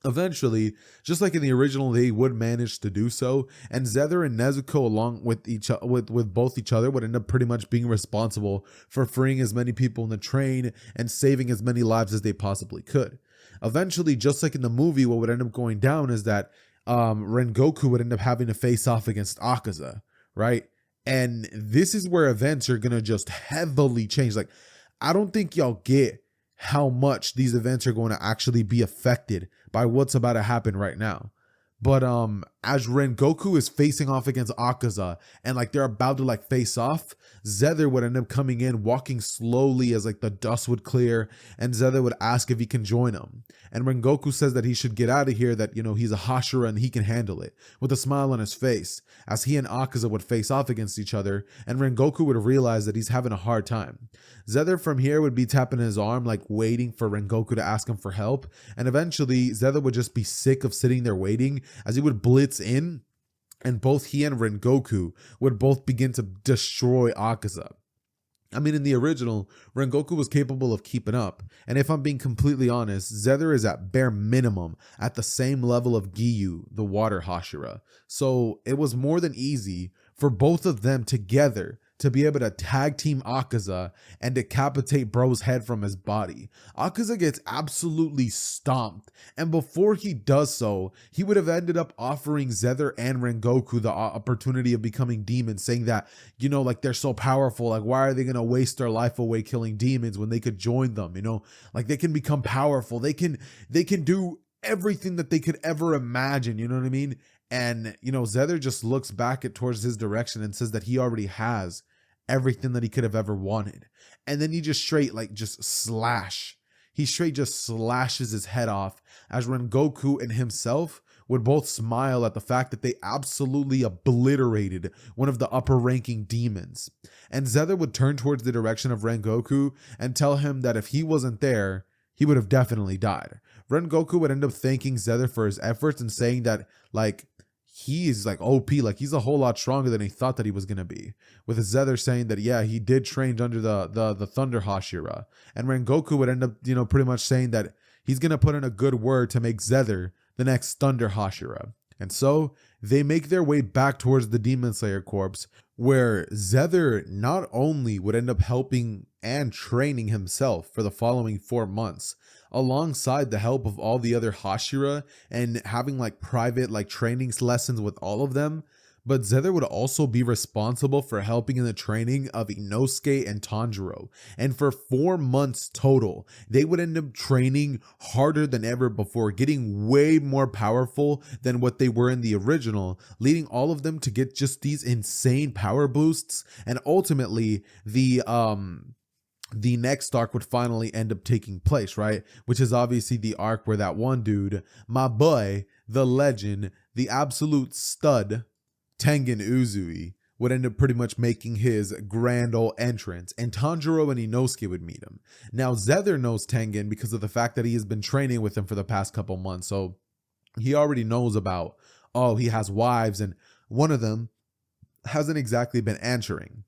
Eventually, just like in the original, they would manage to do so, and Xehther and Nezuko, along with both each other, would end up pretty much being responsible for freeing as many people in the train and saving as many lives as they possibly could. Eventually, just like in the movie, what would end up going down is that Rengoku would end up having to face off against Akaza, right? And this is where events are gonna just heavily change. Like, I don't think y'all get how much these events are going to actually be affected by what's about to happen right now. But as Rengoku is facing off against Akaza and like they're about to like face off, Xehther would end up coming in, walking slowly as like the dust would clear, and Xehther would ask if he can join him. And Rengoku says that he should get out of here, that, you know, he's a Hashira and he can handle it, with a smile on his face, as he and Akaza would face off against each other, and Rengoku would realize that he's having a hard time. Xehther from here would be tapping his arm, like waiting for Rengoku to ask him for help, and eventually Xehther would just be sick of sitting there waiting, as he would blitz in, and both he and Rengoku would both begin to destroy Akaza. I mean, in the original, Rengoku was capable of keeping up, and if I'm being completely honest, Xehther is at bare minimum at the same level of Giyu, the water Hashira. So it was more than easy for both of them together to be able to tag team Akaza and decapitate bro's head from his body. Akaza gets absolutely stomped, and before he does so, he would have ended up offering Xehther and Rengoku the opportunity of becoming demons, saying that, you know, like they're so powerful, like why are they gonna waste their life away killing demons when they could join them, you know, like they can become powerful, they can do everything that they could ever imagine, you know what I mean? And, you know, Xehther just looks back towards his direction and says that he already has everything that he could have ever wanted. And then he just straight slash. He straight just slashes his head off, as Rengoku and himself would both smile at the fact that they absolutely obliterated one of the upper ranking demons. And Xehther would turn towards the direction of Rengoku and tell him that if he wasn't there, he would have definitely died. Rengoku would end up thanking Xehther for his efforts and saying that, like, he is like OP, like he's a whole lot stronger than he thought that he was going to be. With Xehther saying that, yeah, he did train under the Thunder Hashira. And Rengoku would end up, you know, pretty much saying that he's going to put in a good word to make Xehther the next Thunder Hashira. And so they make their way back towards the Demon Slayer corpse, where Xehther not only would end up helping and training himself for the following 4 months, alongside the help of all the other Hashira and having like private like trainings lessons with all of them, But Xehther would also be responsible for helping in the training of Inosuke and Tanjiro. And for 4 months total, they would end up training harder than ever before, getting way more powerful than what they were in the original, leading all of them to get just these insane power boosts. And ultimately, the next arc would finally end up taking place, right? Which is obviously the arc where that one dude, my boy, the legend, the absolute stud, Tengen Uzui, would end up pretty much making his grand old entrance, and Tanjiro and Inosuke would meet him. Now, Xehther knows Tengen because of the fact that he has been training with him for the past couple months, so he already knows about, oh, he has wives, and one of them hasn't exactly been answering.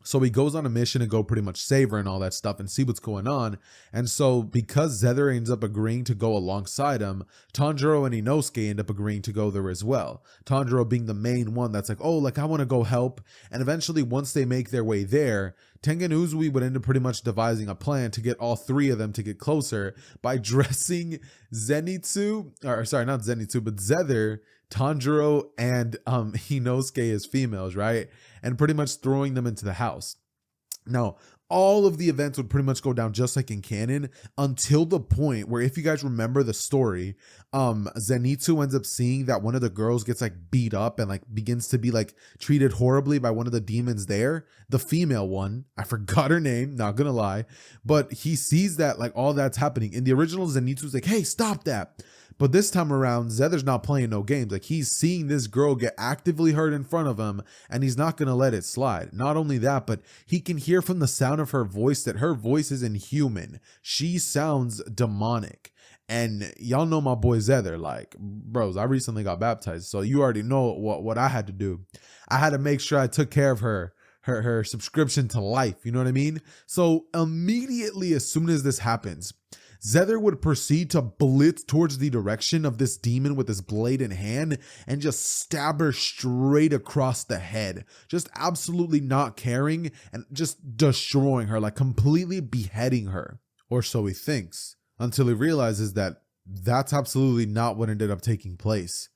So he goes on a mission to go pretty much save her and all that stuff and see what's going on. And so because Xehther ends up agreeing to go alongside him, Tanjiro and Inosuke end up agreeing to go there as well. Tanjiro being the main one that's like, oh, like I want to go help. And eventually once they make their way there, Tengen Uzui would end up pretty much devising a plan to get all 3 of them to get closer by dressing Zenitsu, or sorry, not Zenitsu, but Xehther, Tanjiro, and Inosuke as females, right? And pretty much throwing them into the house. Now, all of the events would pretty much go down just like in canon until the point where, if you guys remember the story, Zenitsu ends up seeing that one of the girls gets like beat up and like begins to be like treated horribly by one of the demons there, the female one. I forgot her name, not gonna lie, but he sees that like all that's happening. In the original, Zenitsu's like, hey, stop that. But this time around, Xehther's not playing no games. Like, he's seeing this girl get actively hurt in front of him, and he's not going to let it slide. Not only that, but he can hear from the sound of her voice that her voice isn't human. She sounds demonic. And y'all know my boy Xehther. Like, bros, I recently got baptized, so you already know what I had to do. I had to make sure I took care of her subscription to life. You know what I mean? So immediately as soon as this happens, Xehther would proceed to blitz towards the direction of this demon with his blade in hand and just stab her straight across the head, just absolutely not caring and just destroying her, like completely beheading her. Or so he thinks, until he realizes that that's absolutely not what ended up taking place.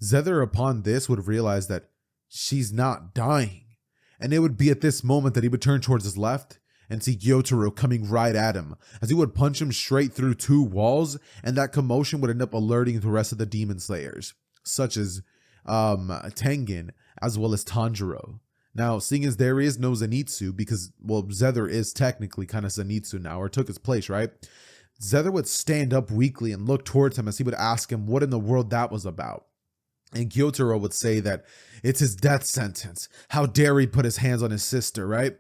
Xehther upon this would realize that she's not dying. And it would be at this moment that he would turn towards his left and see Gyotaro coming right at him, as he would punch him straight through 2 walls, and that commotion would end up alerting the rest of the demon slayers, such as Tengen, as well as Tanjiro. Now, seeing as there is no Zenitsu, because, well, Xehther is technically kind of Zenitsu now, or took his place, right? Xehther would stand up weakly and look towards him as he would ask him what in the world that was about. And Gyotaro would say that it's his death sentence. How dare he put his hands on his sister, right?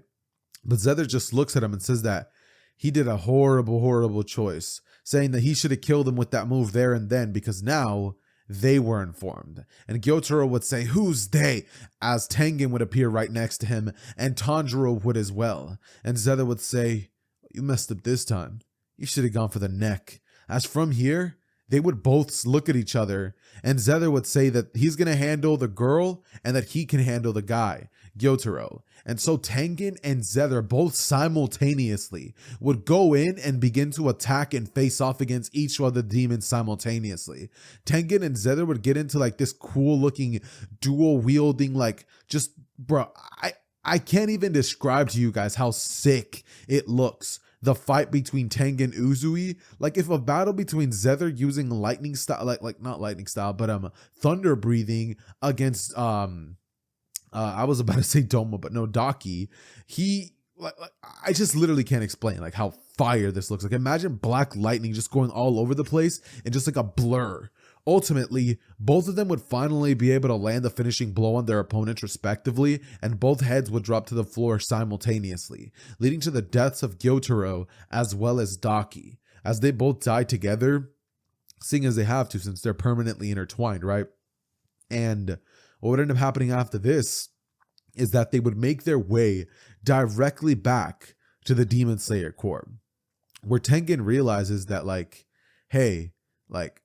But Xehther just looks at him and says that he did a horrible, horrible choice, saying that he should have killed him with that move there and then, because now they were informed. And Gyotaro would say, who's they? As Tengen would appear right next to him, and Tanjiro would as well. And Xehther would say, you messed up this time. You should have gone for the neck. As from here, they would both look at each other, and Xehther would say that he's going to handle the girl and that he can handle the guy, Gyotaro. And so Tengen and Xehther both simultaneously would go in and begin to attack and face off against each of the demons simultaneously. Tengen and Xehther would get into like this cool looking dual wielding, like just, bro, I can't even describe to you guys how sick it looks. The fight between Tengen Uzui, like if a battle between Xehther using lightning style, like not lightning style, but thunder breathing against I was about to say Doma, but no, Daki. He like I just literally can't explain like how fire this looks like. Imagine black lightning just going all over the place and just like a blur. Ultimately, both of them would finally be able to land the finishing blow on their opponents respectively, and both heads would drop to the floor simultaneously, leading to the deaths of Gyotaro as well as Daki, as they both die together, seeing as they have to since they're permanently intertwined, right? And what would end up happening after this is that they would make their way directly back to the Demon Slayer Corps, where Tengen realizes that, like, hey, like,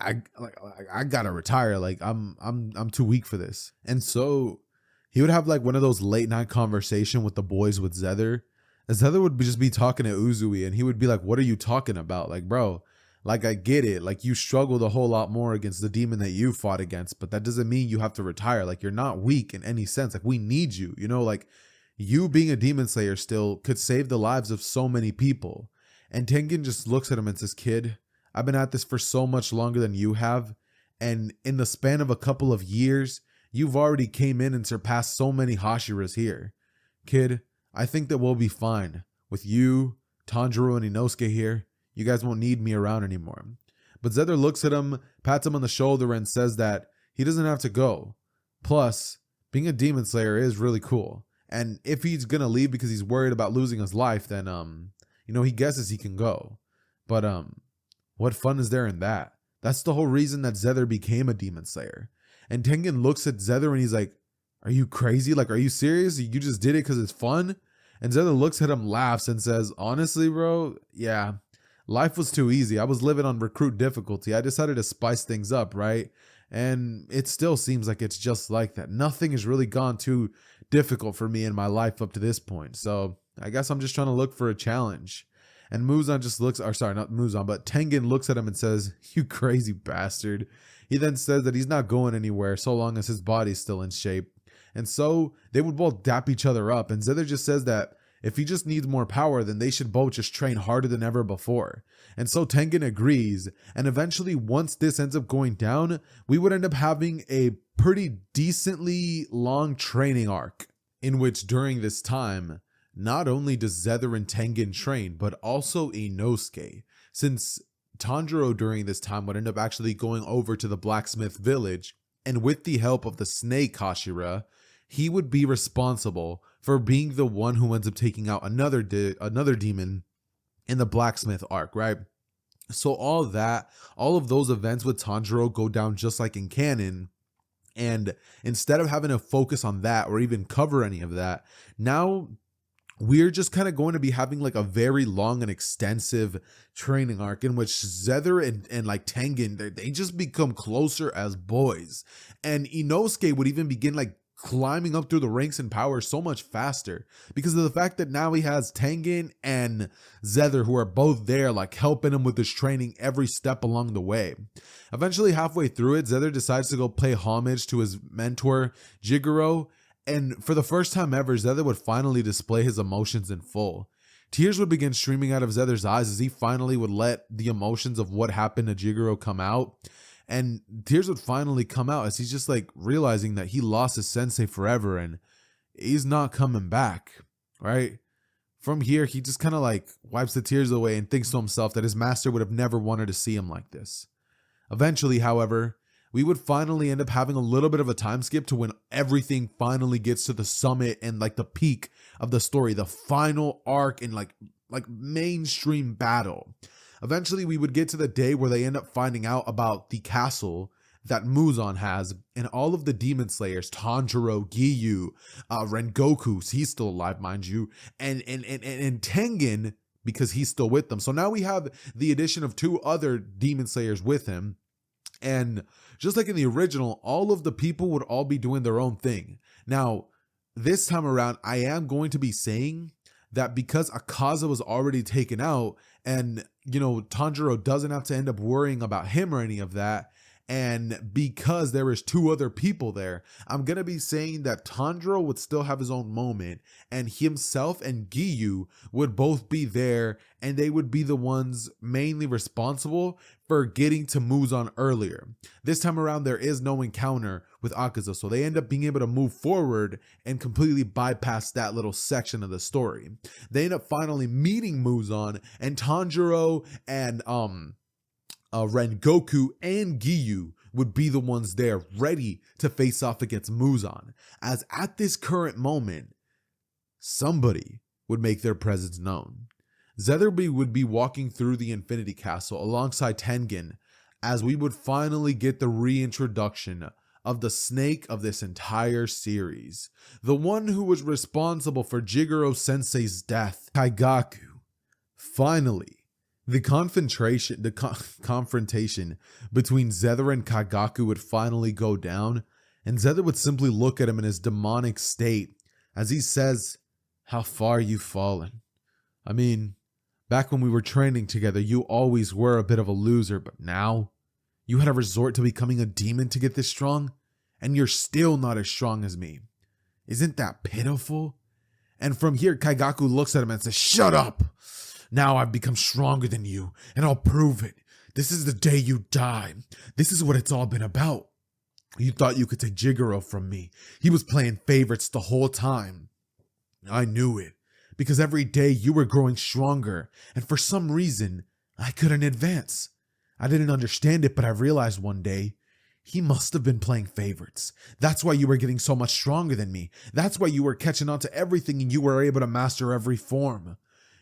I gotta retire. Like I'm too weak for this. And so he would have like one of those late night conversation with the boys with Xehther. And Xehther would just be talking to Uzui, and he would be like, what are you talking about? Like, bro, Like, I get it. Like, you struggled a whole lot more against the demon that you fought against, but that doesn't mean you have to retire. Like, you're not weak in any sense. Like, we need you, you know, like you being a demon slayer still could save the lives of so many people. And Tengen just looks at him and says, kid, I've been at this for so much longer than you have. And in the span of a couple of years, you've already came in and surpassed so many Hashiras here. Kid, I think that we'll be fine. With you, Tanjiro, and Inosuke here, you guys won't need me around anymore. But Xehther looks at him, pats him on the shoulder, and says that he doesn't have to go. Plus, being a demon slayer is really cool. And if he's gonna leave because he's worried about losing his life, then he guesses he can go. But what fun is there in that? That's the whole reason that Xehther became a demon slayer. And Tengen looks at Xehther and he's like, are you crazy? Like, are you serious? You just did it because it's fun? And Xehther looks at him, laughs, and says, honestly, bro, yeah, life was too easy. I was living on recruit difficulty. I decided to spice things up, right? And it still seems like it's just like that. Nothing has really gone too difficult for me in my life up to this point. So I guess I'm just trying to look for a challenge. And Muzan just looks, or sorry, not Muzan, but Tengen looks at him and says, you crazy bastard. He then says that he's not going anywhere so long as his body's still in shape. And so they would both dap each other up. And Xehther just says that if he just needs more power, then they should both just train harder than ever before. And so Tengen agrees. And eventually, once this ends up going down, we would end up having a pretty decently long training arc, in which during this time, not only does Xehther and Tengen train, but also Inosuke, since Tanjiro during this time would end up actually going over to the blacksmith village, and with the help of the snake Hashira, he would be responsible for being the one who ends up taking out another demon in the blacksmith arc, right? So all of those events with Tanjiro go down just like in canon. And instead of having to focus on that or even cover any of that, now we're just kind of going to be having like a very long and extensive training arc in which Xehther and like Tengen, they just become closer as boys. And Inosuke would even begin like climbing up through the ranks in power so much faster because of the fact that now he has Tengen and Xehther who are both there like helping him with his training every step along the way. Eventually, halfway through it, Xehther decides to go pay homage to his mentor, Jigoro. And for the first time ever, Xehther would finally display his emotions in full. Tears would begin streaming out of Xehther's eyes as he finally would let the emotions of what happened to Jigoro come out. And tears would finally come out as he's just like realizing that he lost his sensei forever and he's not coming back, right? From here, he just kind of like wipes the tears away and thinks to himself that his master would have never wanted to see him like this. Eventually, however, we would finally end up having a little bit of a time skip to when everything finally gets to the summit and like the peak of the story, the final arc and like mainstream battle. Eventually, we would get to the day where they end up finding out about the castle that Muzan has and all of the demon slayers, Tanjiro, Giyu, Rengoku, he's still alive, mind you, and Tengen, because he's still with them. So now we have the addition of 2 other demon slayers with him. And just like in the original, all of the people would all be doing their own thing. Now, this time around, I am going to be saying that because Akaza was already taken out and, Tanjiro doesn't have to end up worrying about him or any of that, and because there is 2 other people there, I'm going to be saying that Tanjiro would still have his own moment and himself and Giyu would both be there and they would be the ones mainly responsible for getting to Muzan earlier. This time around, there is no encounter with Akaza, so they end up being able to move forward and completely bypass that little section of the story. They end up finally meeting Muzan, and Tanjiro and Rengoku and Giyu would be the ones there ready to face off against Muzan, as at this current moment, somebody would make their presence known. Xehther would be walking through the Infinity Castle alongside Tengen as we would finally get the reintroduction of the snake of this entire series, the one who was responsible for Jigoro Sensei's death, Kaigaku. Finally, the confrontation between Xehther and Kaigaku would finally go down, and Xehther would simply look at him in his demonic state as he says, "How far you've fallen. I mean, Back when we were training together, you always were a bit of a loser, but now you had to resort to becoming a demon to get this strong, and you're still not as strong as me. Isn't that pitiful? And from here, Kaigaku looks at him and says, "Shut up! Now I've become stronger than you, and I'll prove it. This is the day you die. This is what it's all been about. You thought you could take Jigoro from me. He was playing favorites the whole time. I knew it, because every day you were growing stronger, and for some reason, I couldn't advance. I didn't understand it, but I realized one day, he must have been playing favorites. That's why you were getting so much stronger than me. That's why you were catching on to everything and you were able to master every form.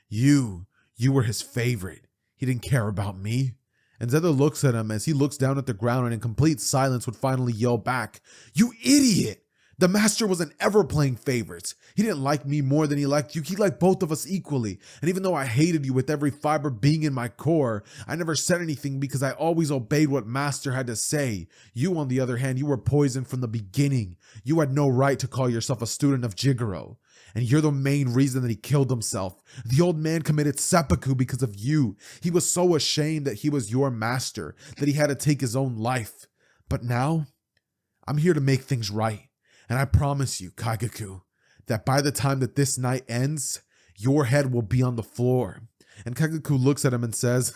You were his favorite. He didn't care about me." And Xehther looks at him as he looks down at the ground and in complete silence would finally yell back, "You idiot! The master wasn't ever playing favorites. He didn't like me more than he liked you. He liked both of us equally. And even though I hated you with every fiber being in my core, I never said anything because I always obeyed what master had to say. You, on the other hand, you were poisoned from the beginning. You had no right to call yourself a student of Jigoro. And you're the main reason that he killed himself. The old man committed seppuku because of you. He was so ashamed that he was your master that he had to take his own life. But now, I'm here to make things right. And I promise you, Kaigaku, that by the time that this night ends, your head will be on the floor." And Kaigaku looks at him and says,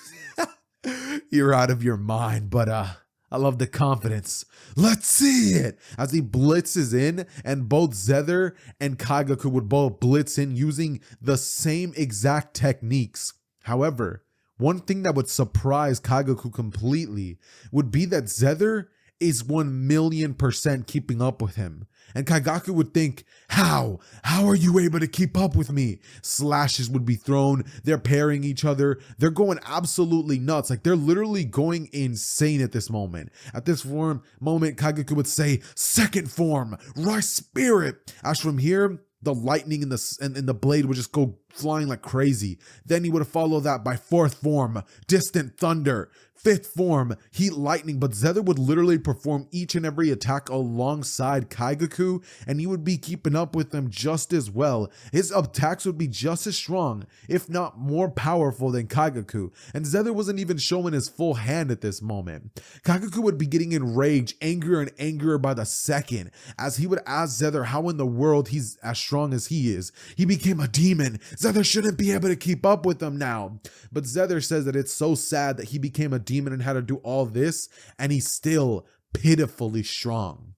"You're out of your mind, but I love the confidence. Let's see it!" As he blitzes in, and both Xehther and Kaigaku would both blitz in using the same exact techniques. However, one thing that would surprise Kaigaku completely would be that Xehther is 1,000,000% keeping up with him. And Kaigaku would think, How are you able to keep up with me? Slashes would be thrown. They're pairing each other. They're going absolutely nuts. Like, they're literally going insane at this moment. At this moment, Kaigaku would say, "Second form, Rice Spirit." As from here, the lightning and the blade would just go flying like crazy. Then he would follow that by fourth form, Distant Thunder. Fifth form, Heat Lightning, but Xehther would literally perform each and every attack alongside Kaigaku, and he would be keeping up with them just as well. His attacks would be just as strong, if not more powerful than Kaigaku, and Xehther wasn't even showing his full hand at this moment. Kaigaku would be getting enraged, angrier and angrier by the second, as he would ask Xehther how in the world he's as strong as he is. He became a demon. Xehther shouldn't be able to keep up with him now. But Xehther says that it's so sad that he became a demon and had to do all this, and he's still pitifully strong.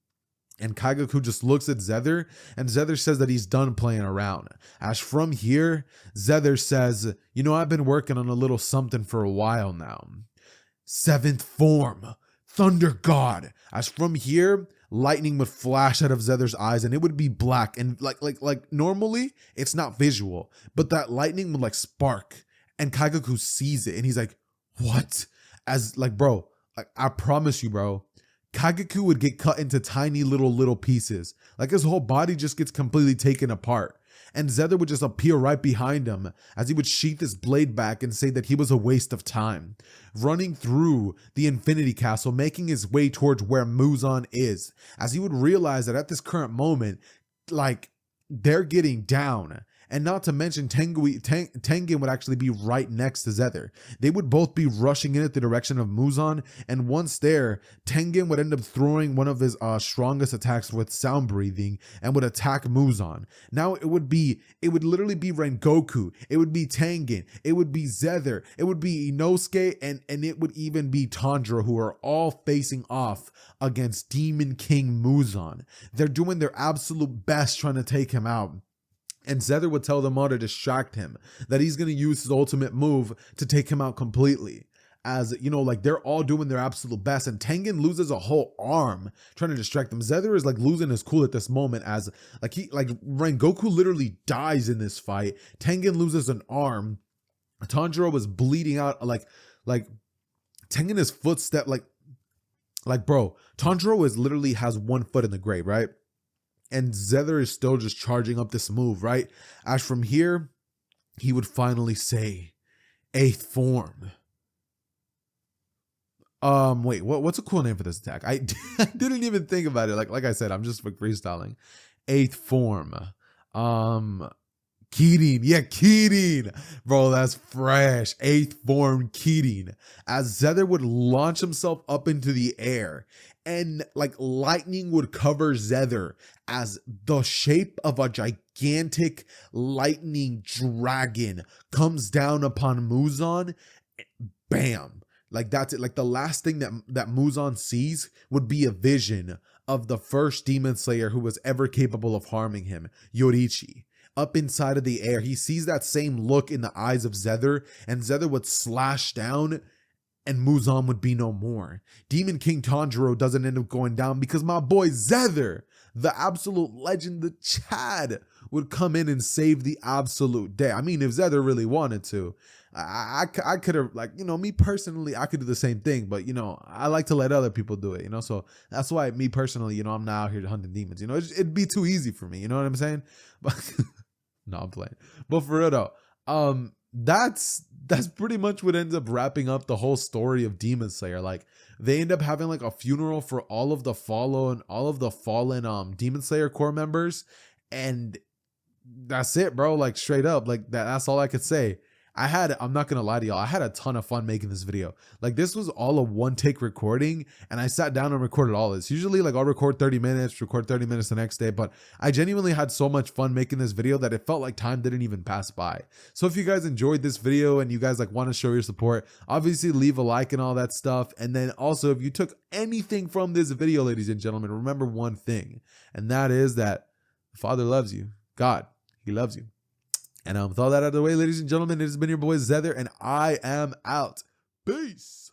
And Kaigaku just looks at Xehther, and Xehther says that he's done playing around. As from here, Xehther says, "I've been working on a little something for a while now. Seventh form, Thunder God." As from here, lightning would flash out of Xehther's eyes and it would be black, and like normally it's not visual, but that lightning would like spark, and Kaigaku sees it and he's like, "What?" As like, bro, like, I promise you, bro, Kaigaku would get cut into tiny little pieces. Like, his whole body just gets completely taken apart. And Xehther would just appear right behind him as he would sheath his blade back and say that he was a waste of time. Running through the Infinity Castle, making his way towards where Muzan is, as he would realize that at this current moment, like, they're getting down. And not to mention, Tengen would actually be right next to Xehther. They would both be rushing in at the direction of Muzan, and once there, Tengen would end up throwing one of his strongest attacks with sound breathing and would attack Muzan. Now it would literally be Rengoku, it would be Tengen, it would be Xehther, it would be Inosuke, and it would even be Tanjiro, who are all facing off against Demon King Muzan. They're doing their absolute best trying to take him out. And Xehther would tell them all to distract him, that he's going to use his ultimate move to take him out completely. As, like, they're all doing their absolute best, and Tengen loses a whole arm trying to distract them. Xehther is like losing his cool at this moment, as Rengoku literally dies in this fight. Tengen loses an arm. Tanjiro was bleeding out, like Tengen is footstep, bro, Tanjiro literally has one foot in the grave, right? And Xehther is still just charging up this move, right? As from here, he would finally say, "Eighth form." Wait, what's a cool name for this attack? I didn't even think about it. Like I said, I'm just freestyling. Eighth form. Keating. Yeah, Keating. Bro, that's fresh. 8th form Keating. As Xehther would launch himself up into the air and like lightning would cover Xehther as the shape of a gigantic lightning dragon comes down upon Muzan. Bam. Like that's it. Like the last thing that Muzan sees would be a vision of the first demon slayer who was ever capable of harming him, Yorichi. Up inside of the air, he sees that same look in the eyes of Xehther, and Xehther would slash down and Muzan would be no more. Demon King Tanjiro doesn't end up going down because my boy Xehther, the absolute legend, the Chad, would come in and save the absolute day. I mean, if Xehther really wanted to, I could have, like, you know, me personally, I could do the same thing, but, you know, I like to let other people do it, you know, so that's why me personally, you know, I'm not out here hunting demons, you know, it'd be too easy for me, you know what I'm saying? But no, I'm playing. But for real though, that's pretty much what ends up wrapping up the whole story of Demon Slayer. Like, they end up having like a funeral for all of the fallen Demon Slayer core members, and that's it, bro. Like, straight up, like that's all I could say. I'm not gonna lie to y'all, I had a ton of fun making this video. Like, this was all a one take recording, and I sat down and recorded all this. Usually, like, I'll record 30 minutes, record 30 minutes the next day, but I genuinely had so much fun making this video that it felt like time didn't even pass by. So if you guys enjoyed this video and you guys like want to show your support, obviously leave a like and all that stuff. And then also, if you took anything from this video, ladies and gentlemen, remember one thing, and that is that the Father loves you. God, he loves you. And with all that out of the way, ladies and gentlemen, it has been your boy Xehther, and I am out. Peace.